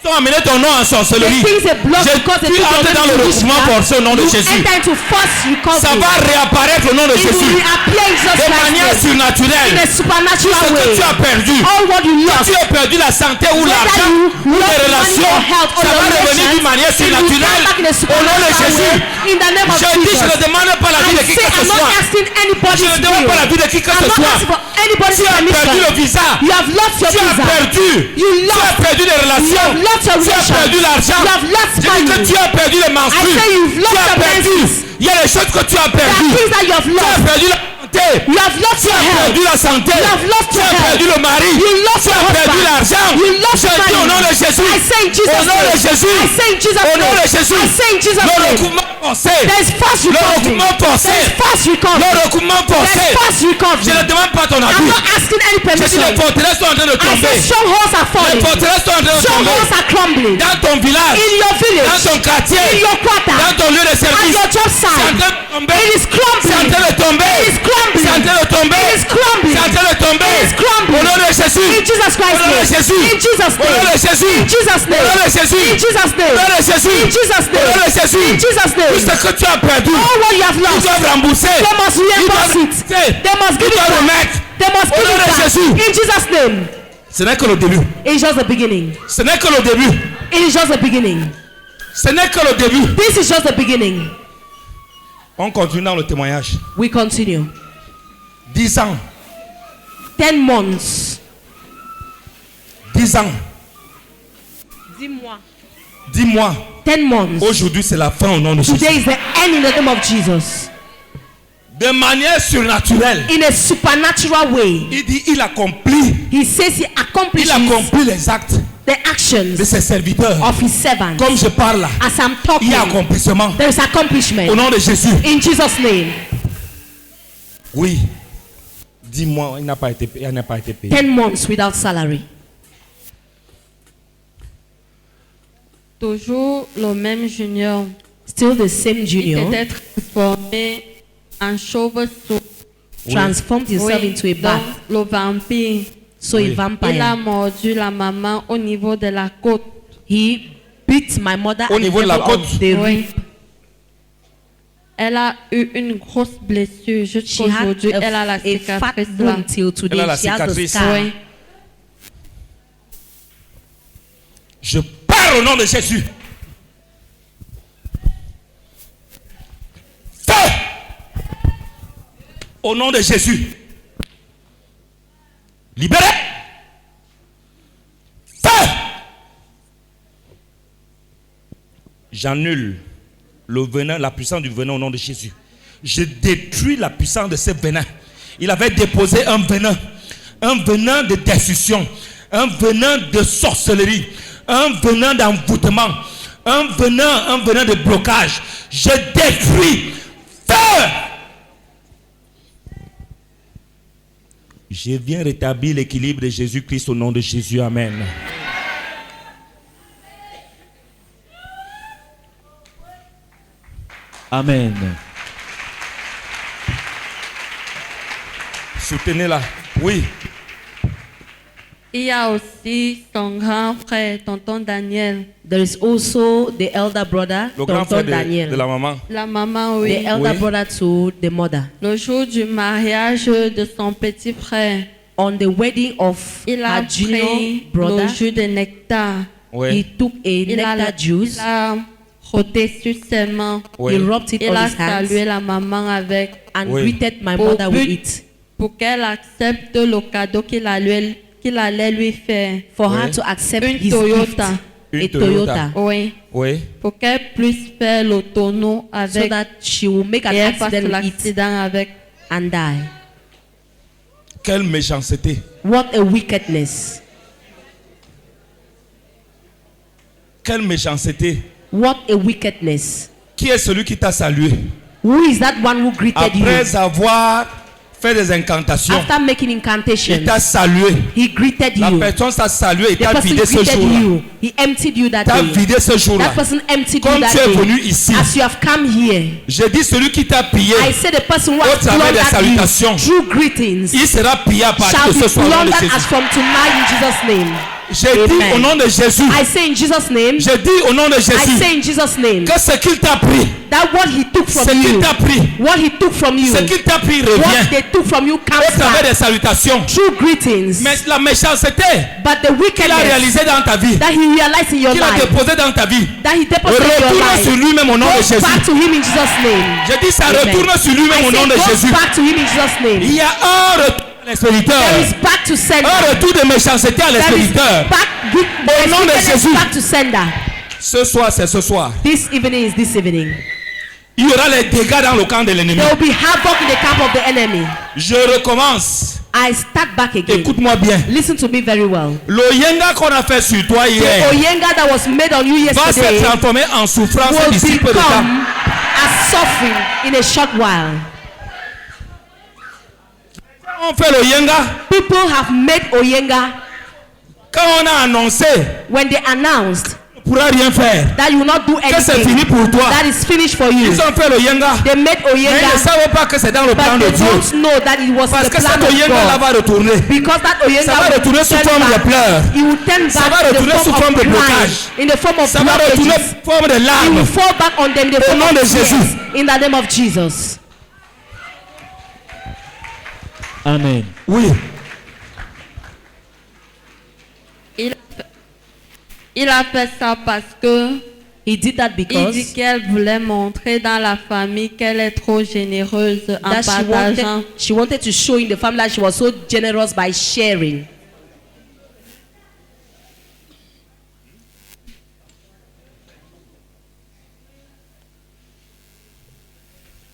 ils ont amené ton nom en sorcellerie. the things they blocked because they Tu took your entres dans le name to recouvrement witchcraft. forcé au nom de You Jésus. enter into forced Ça recovery. va réapparaître au nom de It will Jésus. reappear in Jesus' De manière name. In surnaturelle. a Tout supernatural ce que way. tu as perdu, All what you que lost, tu as perdu la santé ou whether l'argent you ou lost les money relations, or health or ça va your revenir d'une relations, manière it will come surnaturelle back in a au nom de supernatural Jésus. way. In the name of Je dis, je ne Jesus. demande pas la vie de I qui say que ce I'm not soit. asking Je anybody's ne demande pas la vie will. de qui que I'm ce not soit. asking for anybody's Tu as perdu le permission. visa. You have lost your Tu as visa. perdu. You Tu as lost. perdu les You relations. have lost your Tu as relations. perdu l'argent. You have lost Je dis que money. tu as perdu les menstrues. I say you've lost Tu as your perdu. menses. Il y a des choses que tu as There are perdu. things that you have Tu as lost. perdu la santé. You have lost Tu your as health. perdu la santé. You have lost Tu your as health. perdu le mari. You lost Tu your as perdu husband. l'argent. You lost Je dis money. au nom de Jésus. I say in Jesus' Au nom de name. Jésus. I say in Jesus' Au nom name. de Jésus. I say in Jesus' Le name. recouvrement forcé. There's fast Le recovery. recoupement forcé. There's fast recovery. Le recoupement forcé. There's fast Je recovery. ne demande pas ton I'm avis. not asking any Je dis permission. les forteresses sont en train de I tomber. said strongholds are Les falling. forteresses sont en train de Strongholds tomber. are crumbling. Dans ton village. In your Dans village. ton quartier. In your quarter. Dans ton lieu de At service. your job C'est en site. train de tomber. It is C'est en crumbling. train de tomber. It is crumbling. C'est en train de tomber. It is crumbling. C'est en train de tomber. It is crumbling. Au nom de Jésus. In Jesus Au Christ's nom de name. Jésus. In Jesus' Au nom name. de Jésus. In Jesus' Au nom name. de Jésus. In Jesus' name. Au nom de Jésus. In Jesus' Au nom name. de Jésus. In Jesus' Tout name. ce que tu as perdu, All what you have ils lost, doivent rembourser. they must Ils reimburse doivent it. rembourser. They must give Ils it doivent back. remettre. They must Au give nom it de back. Jésus. In Jesus' name. Ce n'est que le début. It is just the beginning. Ce n'est que le début. It is just the beginning. Ce n'est que le début. This is just the beginning. On continue dans le témoignage. We continue. 10 ans. 10 months. 10 ans. 10 mois. 10 mois. 10 months. Aujourd'hui, c'est la fin au nom de Jésus. Today is the end in the name of Jesus. De manière surnaturelle. In a supernatural way. Il dit, il accomplit. He says he accomplishes Il accomplit les actes the de actions ses serviteurs. of his servants. Comme je parle là, As I'm il talking, y a accomplissement. there is Au accomplishment. nom de Jésus. In Jesus' name. Oui. 10 mois, il n'a pas été payé. 10 months without salary. Toujours le même junior. Still the same Il junior s'était transformé en chauve-souris. transformed himself into a donc bat. le vampire. So Oui. a Il a vampire. mordu la maman au niveau de la côte. He beat my mother Au at the niveau de la level of côte. the Oui. rib. Elle a eu une grosse blessure She had jusqu'aujourd'hui. Elle a la a fat cicatrice là. wound till today. Elle a la She has the cicatrice. scar. Oui. Je parle au nom de Jésus. Feu! Au nom de Jésus. Libéré. Feu! J'annule le venin, la puissance du venin au nom de Jésus. Je détruis la puissance de ce venin. Il avait déposé un venin de destruction, un venin de sorcellerie, un venin d'envoûtement, un venin de blocage. Je détruis. Feu! Je viens rétablir l'équilibre de Jésus-Christ au nom de Jésus. Amen. Amen. Soutenez-la. Oui. Il y a aussi son grand frère, tonton Daniel. There is also the elder brother, Le grand frère Tonton Daniel. de la maman. La maman, The oui. elder Oui. brother to the mother. Le jour du mariage de son petit frère, On the wedding of il a her junior pris brother, le jus de nectar. he Oui. took a Il a, nectar juice. il a frotté sur ses mains. Oui. He rubbed it Il on a his hands salué la maman avec and Oui. greeted my Au mother with but- it pour qu'elle accepte le cadeau qu'il allait lui faire. for Oui. her to accept Une his Toyota. gift. Une A Toyota. Toyota. Oui. Oui. Pour qu'elle puisse faire le tonneau So avec that she will make an et elle fasse accident with it l'accident avec. and die. Quelle méchanceté. What a wickedness. Quelle méchanceté. What a wickedness. Qui est celui qui t'a salué? Who is that one who greeted you? Après avoir fait des incantations, After making il incantations, t'a salué. he greeted La you. personne t'a salué et The t'a person vidé ce greeted jour-là. you. He emptied you that T'a day. vidé ce jour-là. That person emptied you Comme that tu es venu day. ici, As you have come here, je dis celui qui t'a pillé, I say the person who Au has travers des plundered salutations, you through greetings il sera pillé à partir shall de be ce soir au nom de plundered as Jésus. from tonight in Jesus' name. J'ai dit Amen. au nom de Jésus, I say in Jesus' name, je dis au nom de I Jésus, say in Jesus' name, que ce qu'il t'a pris, that what he took from ce qu'il you, t'a pris, what he took from you, ce qu'il t'a pris what revient they took from you au comes travers des back salutations. through greetings. Mais la méchanceté But the qu'il a wickedness réalisé dans ta vie, that he realized in your qu'il a life, déposé dans ta vie, that he deposited in your retourne sur life, lui-même au nom de goes back Jésus. to him in Jesus' name. Je dis ça Amen. retourne sur lui-même I au nom say de goes Jésus. back to him in Jesus' name. Il y a un retour à l'expéditeur. There is back to sender. Un retour de méchanceté à There is l'expéditeur. back, there is nom de wickedness Jésus. back to sender. Ce soir, c'est ce soir. This evening is this evening. Il y aura les dégâts dans le camp de l'ennemi. There will be havoc in the camp of the enemy. Je recommence. I start back again. Écoute-moi bien. Listen to me very well. Le yenga qu'on a fait sur toi The hier oyenga that was made on you va se yesterday transformer en souffrance will d'ici peu de temps. become are suffering in a short while. On fait le yenga. People have made Oyenga Quand on a annoncé, when they announced on ne pourra rien faire. that you will not do Que c'est fini anything. pour toi. That is finished for you. Ils ont fait le yenga. They made Mais ils ne Oyenga, savaient pas que c'est dans le plan but de they Dieu. don't know that it was Parce the que plan cet of Oyenga là God. va retourner. Because that Oyenga Ça va will retourner sous turn forme de back. pleurs. It will turn Ça back va in the retourner sous form forme of de blocage. crying, in the form of Ça va retourner blockages. sous forme de It will larmes. fall back on them in the Au form nom of de tears. Jésus. In the name of Jesus. Amen. Oui. Il a fait ça parce que He did that il because dit qu'elle voulait montrer dans la famille qu'elle est trop généreuse en that partageant. she wanted to show in the family that she was so generous by sharing.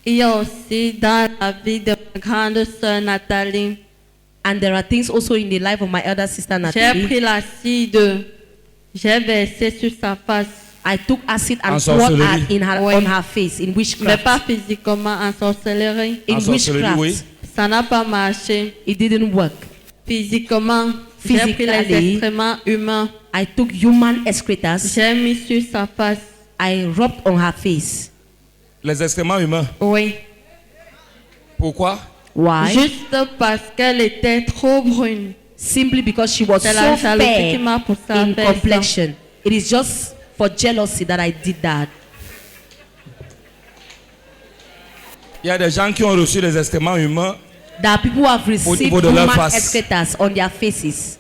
Il y a aussi dans la vie de ma grande sœur Nathalie. And there are things also in the life of my elder sister J'ai Natalie. pris l'acide, j'ai versé sur sa face, I took acid and En poured sorcellerie. in her, Oui. on her face in mais witchcraft. pas physiquement, en sorcellerie. In En sorcellerie, witchcraft, oui. Ça n'a pas marché. it didn't work. Physiquement, j'ai pris les Physically. excréments humains, I took human excretors. j'ai mis sur sa face. I rubbed on her face. Les excréments humains. Oui. Pourquoi? Why? Juste parce qu'elle était trop brune. Simply because she was C'est la so jalousie qui fair m'a poussé à in faire ça. complexion. It is just for jealousy that I did that. Il y a des gens qui ont reçu les excréments humains. There are people who have received niveau de leur human face. excretors on their faces.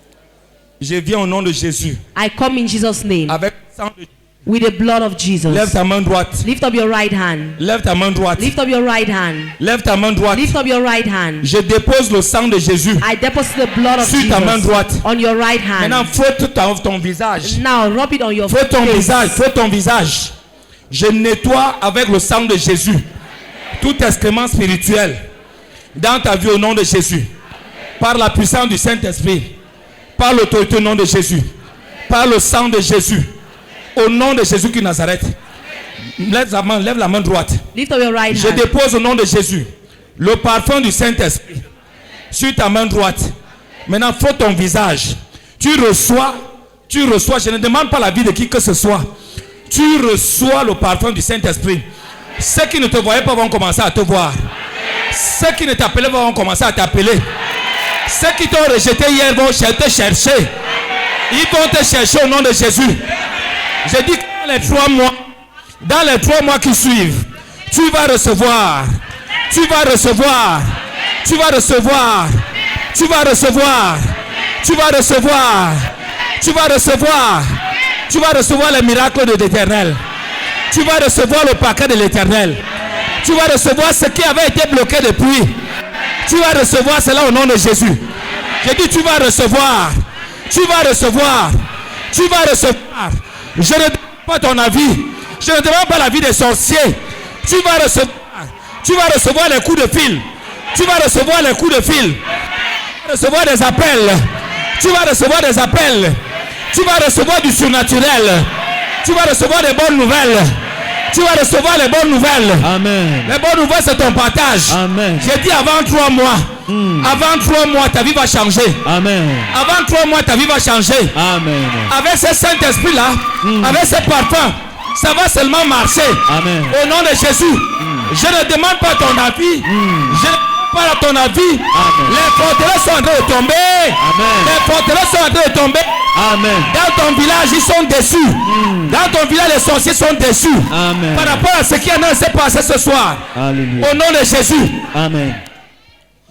Je viens au nom de Jésus. I come in Jesus' name Avec le sang de- with the blood of Jesus. Lève ta main droite. Lift up your right hand. Lève ta main droite. Lift up your right hand. Lève ta main droite. Lift up your right hand. Je dépose le sang de Jésus. I deposit the blood of Sur Jesus ta main droite. on your right Maintenant, hand. frotte ton visage. Now rub it on your Frotte ton face. visage. Frotte ton visage. Je nettoie avec le sang de Jésus tout excrément spirituel dans ta vie au nom de Jésus. Par la puissance du Saint-Esprit. Par l'autorité au nom de Jésus. Par le sang de Jésus. Au nom de Jésus qui Nazareth. Lève la main droite. Lift up your right Je hand. dépose au nom de Jésus le parfum du Saint-Esprit sur ta main droite. Maintenant, frotte ton visage. Tu reçois, je ne demande pas la vie de qui que ce soit. Tu reçois le parfum du Saint-Esprit. Ceux qui ne te voyaient pas vont commencer à te voir. Ceux qui ne t'appelaient pas vont commencer à t'appeler. Ceux qui t'ont rejeté hier vont te chercher. Ils vont te chercher au nom de Jésus. Je dis que dans les 3 mois qui suivent, tu vas recevoir, tu vas recevoir, tu vas recevoir, tu vas recevoir, tu vas recevoir, tu vas recevoir, tu vas recevoir les miracles de l'Éternel. Tu vas recevoir le paquet de l'Éternel. Tu vas recevoir ce qui avait été bloqué depuis. Tu vas recevoir cela au nom de Jésus. Je dis tu vas recevoir, tu vas recevoir, tu vas recevoir. Je ne demande pas ton avis. Je ne demande pas la vie des sorciers. Tu vas recevoir les coups de fil. Tu vas recevoir les coups de fil. Tu vas recevoir des appels. Tu vas recevoir des appels. Tu vas recevoir du surnaturel. Tu vas recevoir des bonnes nouvelles. Tu vas recevoir les bonnes nouvelles. Amen. Les bonnes nouvelles, c'est ton partage. Amen. J'ai dit avant 3 mois. Avant 3 mois, ta vie va changer. Amen. Avant 3 mois, ta vie va changer. Amen. Avec ce Saint-Esprit-là, avec ce parfum, ça va seulement marcher. Amen. Au nom de Jésus, je ne demande pas ton avis. Je ne demande pas ton avis. Amen. Les forteresses sont en train de tomber. Amen. Les forteresses sont en train de tomber. Amen. Dans ton village, ils sont déçus. Dans ton village, les sorciers sont déçus. Amen. Par rapport à ce qui est en train de se passer ce soir. Alléluia. Au nom de Jésus. Amen.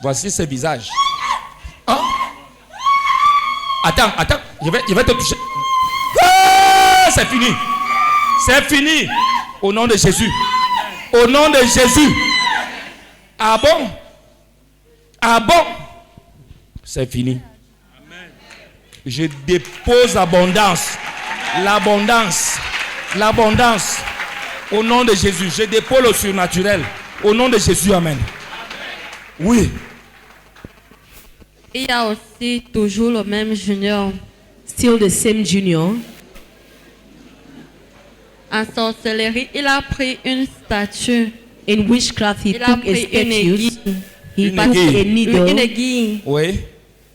Voici ce visage. Hein? Attends. Je vais te toucher. Ah, c'est fini. C'est fini. Au nom de Jésus. Au nom de Jésus. Ah bon? Ah bon? C'est fini. Je dépose l'abondance. L'abondance. L'abondance. Au nom de Jésus. Je dépose le surnaturel. Au nom de Jésus. Amen. Oui. Il y a aussi toujours le même junior. Still the same junior. En sorcellerie, il a pris une statue. In witchcraft, he Il a took a pris une statue. aiguille. He Une took aiguille. a Une needle. aiguille. Oui.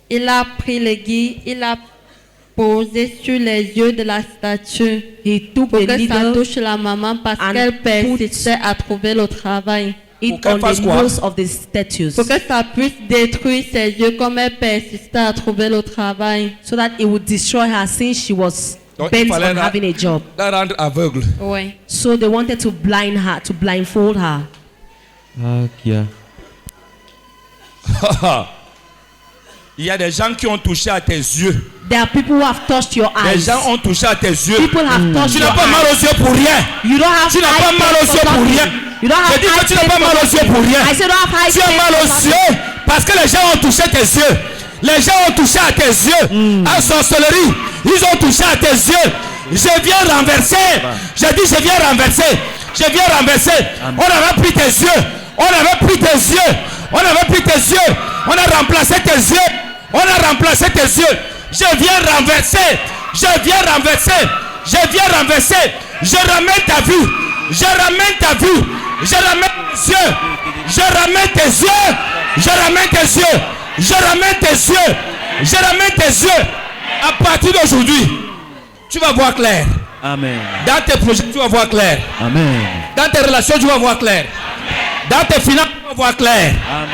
Il a pris l'aiguille, il a posé sur les yeux de la statue He took pour the que ça needle touche la maman parce and qu'elle put- persistait à trouver le travail. it Pour qu'elle on fasse the quoi? nose of the statues, Pour que ça puisse détruire ses yeux comme elle persistait à trouver le travail. so that it would destroy her since she was Donc, il bent fallait on la- having a job. La rendre aveugle. Oui. So they wanted to blind her, to blindfold her. Ah, Kia. Il y a des gens qui ont touché à tes yeux. There are people who have touched your Les eyes. gens ont touché à tes yeux. People have touched Tu your n'as pas mal eyes. aux yeux pour rien. You don't have Tu n'as pas eye mal pain aux for yeux pour nothing. rien. You don't Je have dis que eye tu n'as pain pas for mal aux yeux nothing. pour rien. I said don't have eye Tu as pain mal for aux nothing. yeux parce que les gens ont touché tes yeux. Les gens ont touché à tes yeux. En sorcellerie, ils ont touché à tes yeux. Je viens renverser. Je dis je viens renverser. Je viens renverser. On avait pris tes yeux. On avait pris tes yeux. On avait pris tes yeux. On a remplacé tes yeux. On a remplacé tes yeux. Je viens renverser. Je viens renverser. Je viens renverser. Je ramène ta vie. Je ramène ta vie. Je ramène tes yeux. Je ramène tes yeux. Je ramène tes yeux. Je ramène tes yeux. Je ramène tes yeux. À partir d'aujourd'hui, tu vas voir clair. Amen. Dans tes projets, tu vas voir clair. Amen. Dans tes relations, tu vas voir clair. Dans tes finances, tu vas voir clair. Amen.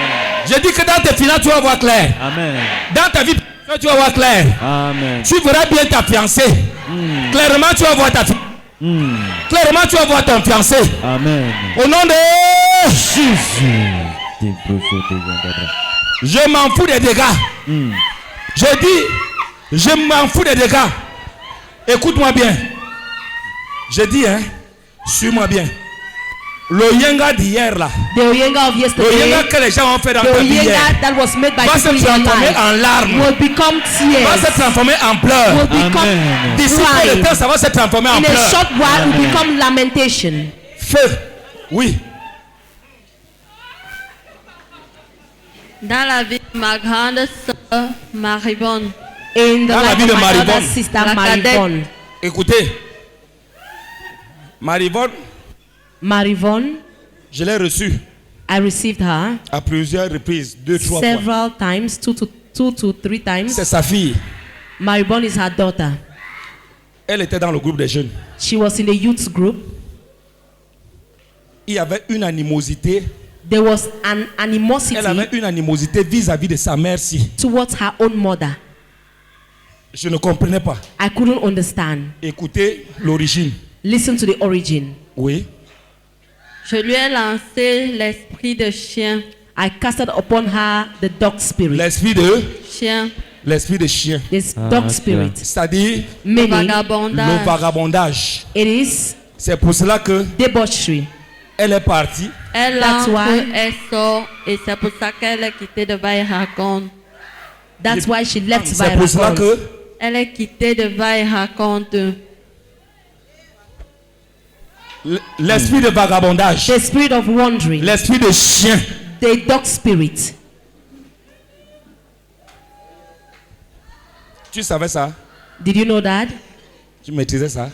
Je dis que dans tes finances, tu vas voir clair. Amen. Dans ta vie, tu vas voir clair. Amen. Tu verras bien ta fiancée. Clairement, tu vas voir ta fiancée. Clairement, tu vas voir ton fiancé. Amen. Au nom de Jésus. Des brochures de Gandabra. je m'en fous des dégâts. Je dis, je m'en fous des dégâts. Écoute-moi bien. Je dis, hein, suis-moi bien. Le yenga d'hier là, The Oyenga of le yesterday, yenga que les gens ont fait dans the ta vie hier, Oyenga that was made by va se people in your transformer life, en larmes, will become va se tears, transformer en pleurs. will become Amen. D'ici peu de crying. temps, ça va se transformer en In a pleurs. short while, will become lamentation. Feu, oui. Dans la vie de ma grande sœur Maribonne, In the Dans la life vie of de my Maribonne. other sister La cadette. Marivon. Écoutez, Marivonne, Marivon, je l'ai reçue I received her à plusieurs reprises, 2, 3 fois. several times, two to three times. C'est sa fille. Maribon is her daughter. Elle était dans le groupe des jeunes. She was in the youth group. Il y avait une animosité. There was an animosity Elle avait une animosité vis-à-vis de sa mère si. towards her own mother. Je ne comprenais pas. I couldn't understand. Écoutez l'origine. Listen to the origin. Oui. je lui ai lancé l'esprit de chien. I casted upon her the dog spirit. L'esprit de Chien, chien. This Ah, dog ok. spirit. C'est-à-dire Meaning, le vagabondage. vagabondage. it is C'est pour cela que debauchery. elle est partie. Elle That's entre, why- elle sort et c'est pour ça qu'elle est quittée de Vaille-Raconte. That's why she left C'est pour cela Vairacon. que Elle est quittée de Vaille-Raconte. l'esprit de vagabondage, The spirit of wandering, l'esprit de chien, the dog spirit. tu savais ça? Did you know that? Tu maîtrisais ça?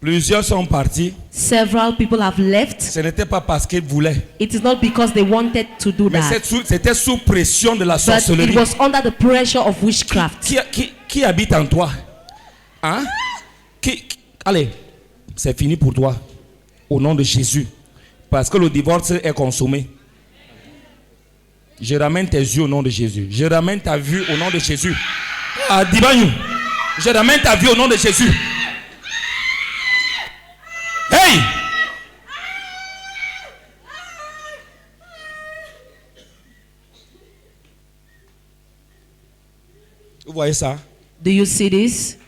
Plusieurs sont partis. Several people have left. Ce n'était pas parce qu'ils voulaient, It is not because they wanted to do mais that, c'était sous pression de la but sorcellerie. it was under the pressure of witchcraft. Qui habite en toi? Hein? Allez, c'est fini pour toi. Au nom de Jésus. Parce que le divorce est consommé. Je ramène tes yeux au nom de Jésus. Je ramène ta vue au nom de Jésus. Ah, Dibanyou. Je ramène ta vue au nom de Jésus. Hey! Vous voyez ça? Do you see this?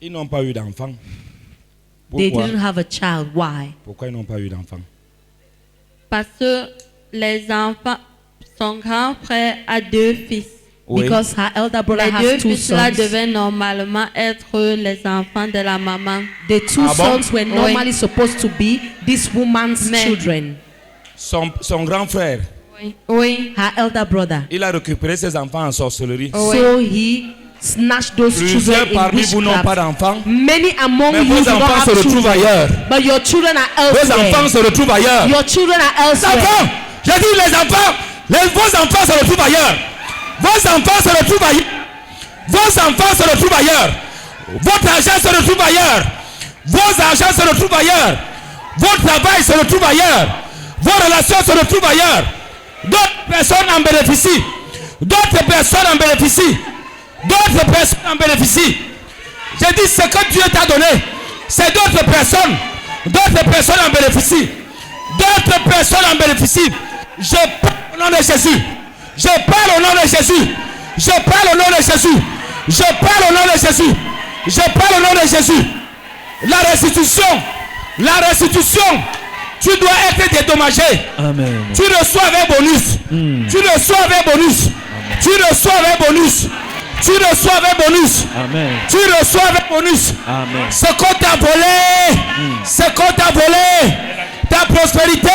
Ils n'ont pas eu d'enfant. They Pourquoi? didn't have a child. Why? Pourquoi ils n'ont pas eu d'enfant? Parce que les enfants, son grand frère a 2 fils. Oui. Because her elder brother Les deux has two fils-là sons. devaient normalement être les enfants de la maman. The two Ah bon? sons were normally supposed to be this woman's Mais- children. Son grand frère, Oui. Oui. Her elder brother. il a récupéré ses enfants en sorcellerie. Oui. So he snatched those Plusieurs children in parmi vous n'ont pas witchcraft. d'enfants, Many among mais you vos do not enfants se have retrouvent children, ailleurs. but your children are Vos enfants elsewhere. se retrouvent ailleurs. Your children are Les elsewhere. enfants, j'ai dit les enfants, vos enfants se retrouvent ailleurs. Vos enfants se retrouvent ailleurs. Vos enfants se retrouvent ailleurs. Votre argent se retrouve ailleurs. Vos argents se retrouvent ailleurs. Votre travail se retrouve ailleurs. Vos relations se retrouvent ailleurs. D'autres personnes en bénéficient. D'autres personnes en bénéficient. D'autres personnes en bénéficient. J'ai dit ce que Dieu t'a donné, c'est d'autres personnes. D'autres personnes en bénéficient. D'autres personnes en bénéficient. Je parle au nom de Jésus. Je parle au nom de Jésus. Je parle au nom de Jésus. Je parle au nom de Jésus. Je parle au nom de Jésus. La restitution. La restitution. Tu dois être dédommagé. Amen. Tu reçois avec bonus. Tu reçois avec bonus. Tu reçois avec bonus. Tu reçois avec bonus. Amen. Tu reçois avec bonus. Amen. Ce qu'on t'a volé, ce qu'on t'a volé, ta prospérité,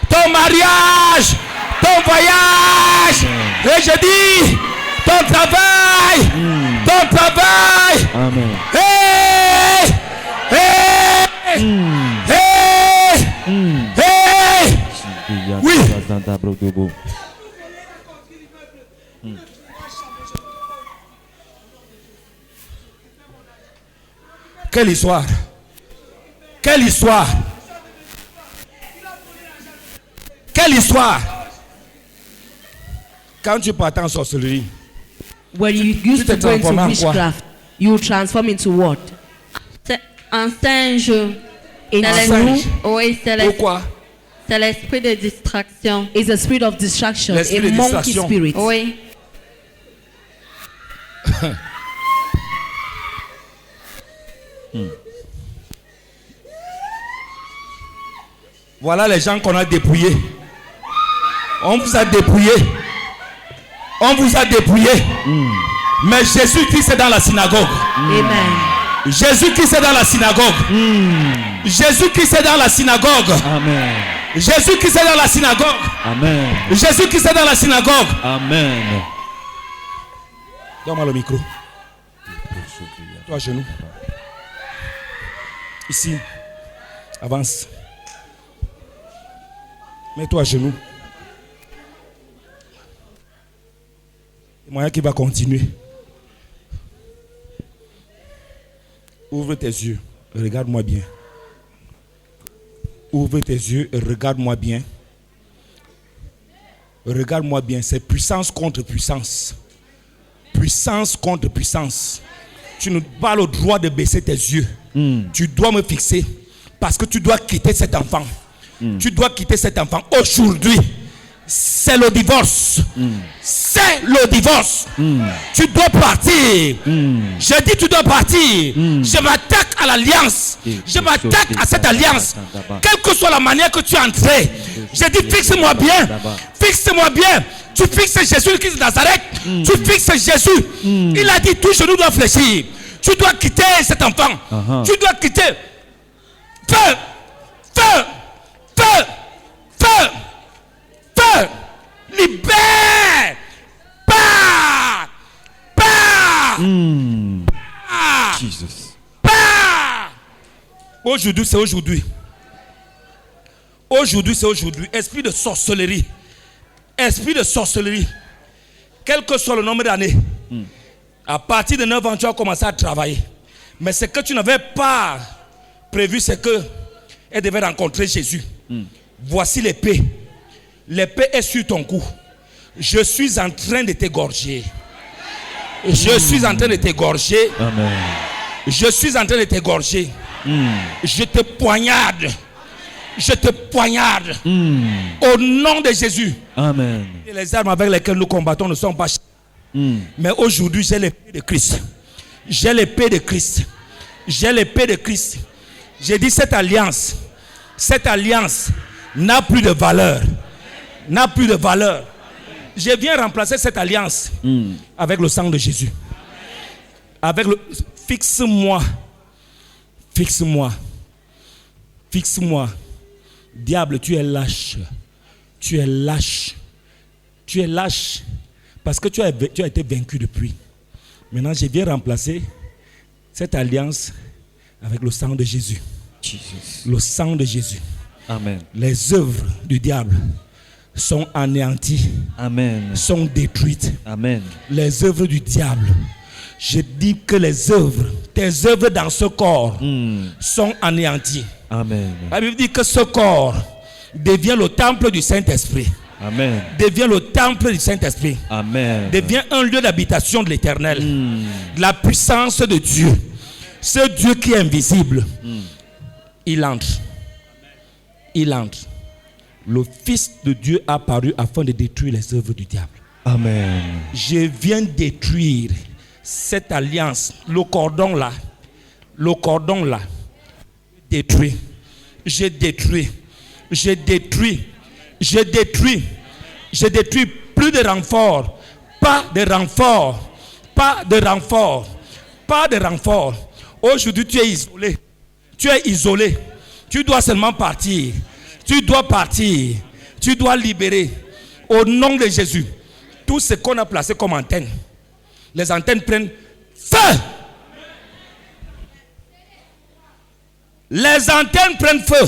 ton mariage, ton voyage, et je dis, ton travail, ton travail. Amen. Hey! Hey! Hey! Hey! Oui. Quelle histoire! Quelle histoire! Quelle histoire! Quand tu partais en sorcellerie, When you used Tu to te go into transformes en quoi? witchcraft, you transform into what? C'est un singe. In C'est singe. l'esprit- Oui, pourquoi? c'est l'esprit de distraction. It's a spirit of distraction, L'esprit a de monkey distraction. spirit. Oui. Voilà les gens qu'on a dépouillés. On vous a dépouillé. On vous a dépouillé. Mais Jésus-Christ est dans la synagogue. Amen. Jésus-Christ est dans la synagogue. Jésus-Christ est dans la synagogue. Amen. Jésus-Christ est dans la synagogue. Amen. Jésus-Christ est dans la synagogue. Amen. Donne-moi le micro. Toi à genoux. Ici. Avance. Mets-toi à genoux. Le moyen qui va continuer. Ouvre tes yeux. Regarde-moi bien. Ouvre tes yeux et regarde-moi bien. Regarde-moi bien. C'est puissance contre puissance. Puissance contre puissance. Tu n'as pas le droit de baisser tes yeux. Tu dois me fixer. Parce que tu dois quitter cet enfant. Tu dois quitter cet enfant. Aujourd'hui, c'est le divorce. C'est le divorce. Tu dois partir. Je dis tu dois partir. Je m'attaque à l'alliance. Je m'attaque à cette alliance. Quelle que soit la manière que tu es entré. Je dis fixe-moi bien. Fixe-moi bien. Tu fixes Jésus-Christ de Nazareth. Tu fixes Jésus. Il a dit tout genou doit fléchir. Tu dois quitter cet enfant. Tu dois quitter. Feu. Feu. Feu. Feu. Feu. Libère. Pas. Pas. Pas. Jesus. Pas. Aujourd'hui, c'est aujourd'hui. Aujourd'hui, c'est aujourd'hui. Esprit de sorcellerie. Esprit de sorcellerie. Quel que soit le nombre d'années. À partir de 9 ans, tu as commencé à travailler. Mais ce que tu n'avais pas prévu, c'est que elle devait rencontrer Jésus. Voici l'épée. L'épée est sur ton cou. Je suis en train de t'égorger. Je suis en train de t'égorger. Amen. Je suis en train de t'égorger. Je te poignarde. Je te poignarde. Au nom de Jésus. Amen. Et les armes avec lesquelles nous combattons ne sont pas... Mais aujourd'hui, j'ai l'épée de Christ. J'ai l'épée de Christ. J'ai l'épée de Christ. J'ai dit cette alliance n'a plus de valeur. N'a plus de valeur. Je viens remplacer cette alliance avec le sang de Jésus. Avec le... Fixe-moi. Fixe-moi. Fixe-moi. Diable, tu es lâche. Tu es lâche. Tu es lâche. Parce que tu as été vaincu depuis. Maintenant, je viens remplacer cette alliance avec le sang de Jésus. Jesus. Le sang de Jésus. Amen. Les œuvres du diable sont anéanties, Amen. sont détruites. Amen. Les œuvres du diable. Je dis que les œuvres, tes œuvres dans ce corps sont anéanties. Amen. La Bible dit que ce corps devient le temple du Saint-Esprit. Amen. Devient le temple du Saint-Esprit. Amen. Devient un lieu d'habitation de l'Éternel. De la puissance de Dieu. Ce Dieu qui est invisible. Il entre. Il entre. Le Fils de Dieu a apparu afin de détruire les œuvres du diable. Amen. Je viens détruire cette alliance, le cordon là, détruit. Je détruis plus de renfort, pas de renfort. Aujourd'hui tu es isolé, tu dois seulement partir, tu dois libérer au nom de Jésus tout ce qu'on a placé comme antenne. Les antennes prennent feu. Les antennes prennent feu.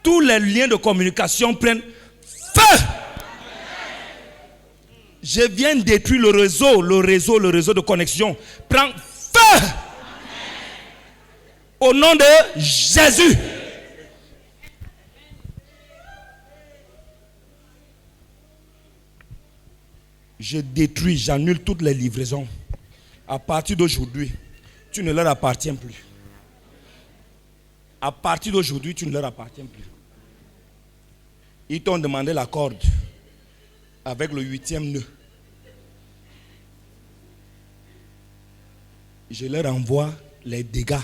Tous les liens de communication prennent feu. Je viens détruire le réseau de connexion. Prends feu. Au nom de Jésus. Je détruis, j'annule toutes les livraisons. À partir d'aujourd'hui, tu ne leur appartiens plus. À partir d'aujourd'hui, tu ne leur appartiens plus. Ils t'ont demandé la corde avec le 8e nœud. Je leur envoie les dégâts.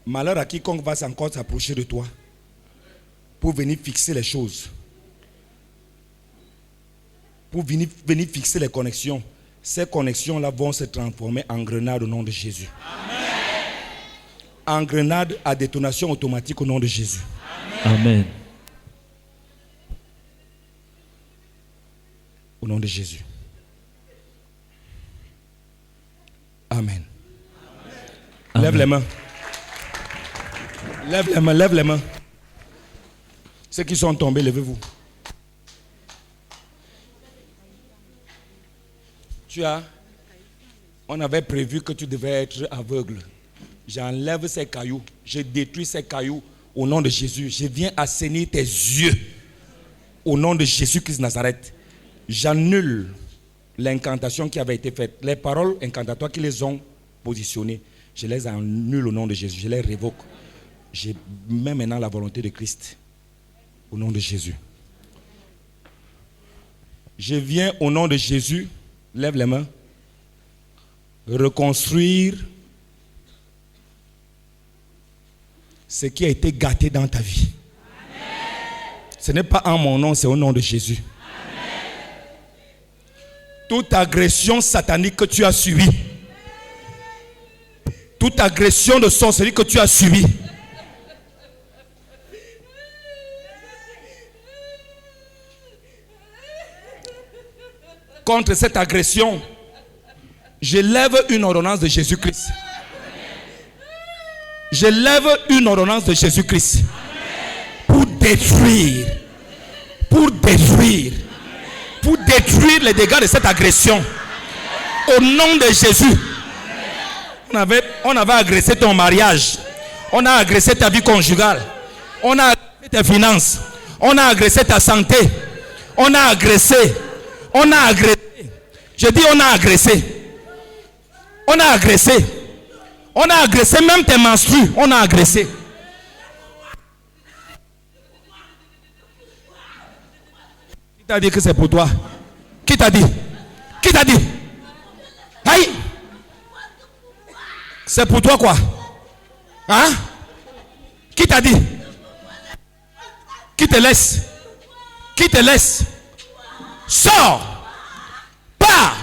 Malheur à quiconque va encore s'approcher de toi pour venir fixer les choses. Pour venir fixer les connexions. Ces connexions-là vont se transformer en grenades au nom de Jésus. Amen. En grenades à détonation automatique au nom de Jésus. Amen. Au nom de Jésus. Amen. Amen. Lève les mains. Lève les mains, lève les mains. Ceux qui sont tombés, levez-vous. On avait prévu que tu devais être aveugle. J'enlève ces cailloux. Je détruis ces cailloux au nom de Jésus. Je viens assainir tes yeux au nom de Jésus-Christ de Nazareth. J'annule l'incantation qui avait été faite. Les paroles incantatoires qui les ont positionnées, je les annule au nom de Jésus. Je les révoque. Je mets maintenant la volonté de Christ au nom de Jésus. Je viens au nom de Jésus. Lève les mains. Reconstruire ce qui a été gâté dans ta vie. Amen. Ce n'est pas en mon nom, c'est au nom de Jésus. Amen. Toute agression satanique que tu as subie, toute agression de sorcellerie que tu as subie, contre cette agression, je lève une ordonnance de Jésus-Christ. Je lève une ordonnance de Jésus-Christ pour détruire les dégâts de cette agression. Au nom de Jésus. On avait agressé ton mariage. On a agressé ta vie conjugale. On a agressé tes finances. On a agressé ta santé. On a agressé. Je dis on a agressé. On a agressé même tes menstrues. On a agressé. Qui t'a dit que c'est pour toi? Qui t'a dit? Aïe! C'est pour toi quoi? Hein? Qui t'a dit? Qui te laisse? Qui te laisse? Sors! Pars!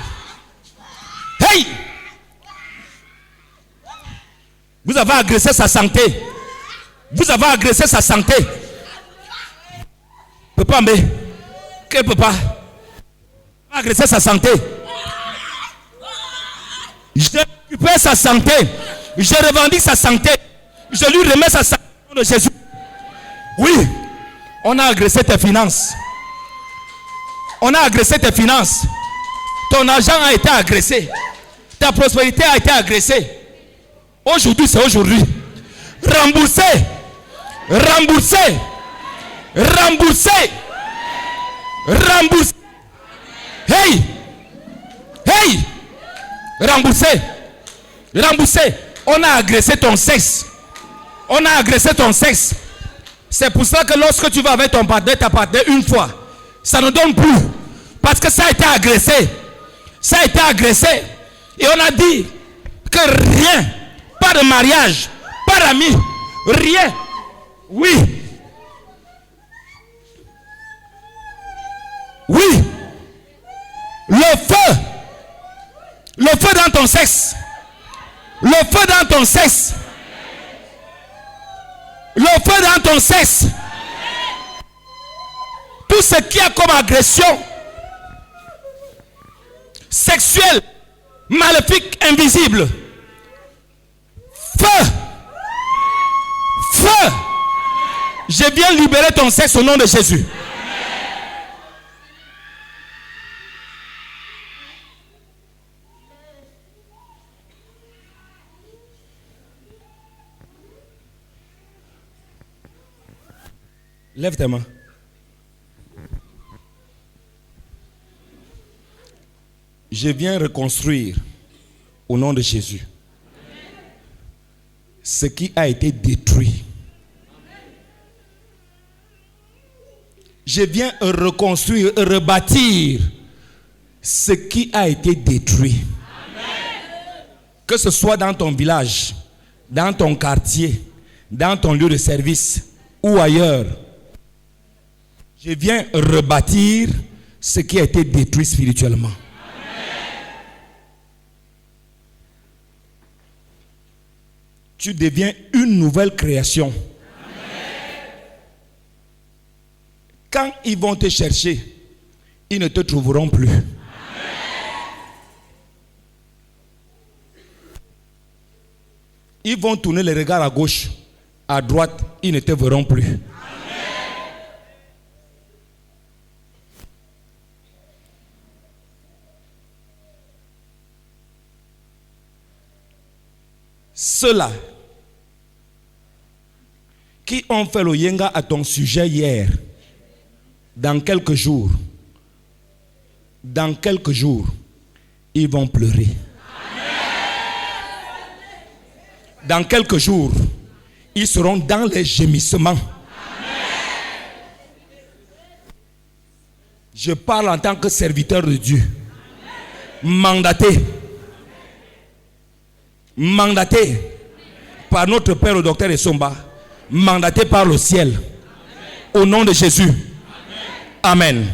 Hey! Vous avez agressé sa santé. Vous avez agressé sa santé. Papa, mais quel papa? Agressé sa santé. Je récupère sa santé. Je revendique sa santé. Je lui remets sa santé au nom de Jésus. Oui, on a agressé tes finances. On a agressé tes finances. Ton argent a été agressé. Ta prospérité a été agressée. Aujourd'hui, c'est aujourd'hui. Remboursé. Remboursé. Remboursé. Remboursé. Hey. Hey. Remboursé. Remboursé. On a agressé ton sexe. On a agressé ton sexe. C'est pour ça que lorsque tu vas avec ton partenaire, ta partenaire une fois, ça ne donne plus. Parce que ça a été agressé. Ça a été agressé. Et on a dit que rien, pas de mariage, pas d'amis, rien. Oui. Oui. Le feu. Le feu dans ton sexe. Le feu dans ton sexe. Le feu dans ton sexe. Tout ce qui a comme agression sexuelle, maléfique, invisible. Feu. Feu. Je viens libérer ton sexe au nom de Jésus. Lève tes mains. Je viens reconstruire au nom de Jésus ce qui a été détruit. Je viens reconstruire, rebâtir ce qui a été détruit. Que ce soit dans ton village, dans ton quartier, dans ton lieu de service ou ailleurs. Je viens rebâtir ce qui a été détruit spirituellement. Tu deviens une nouvelle création. Quand ils vont te chercher, ils ne te trouveront plus. Ils vont tourner les regards à gauche, à droite, ils ne te verront plus. Ceux-là qui ont fait le yenga à ton sujet hier, dans quelques jours, ils vont pleurer. Dans quelques jours, ils seront dans les gémissements. Je parle en tant que serviteur de Dieu, mandaté par notre Père le docteur Essomba, mandaté par le ciel. Au nom de Jésus. Amen.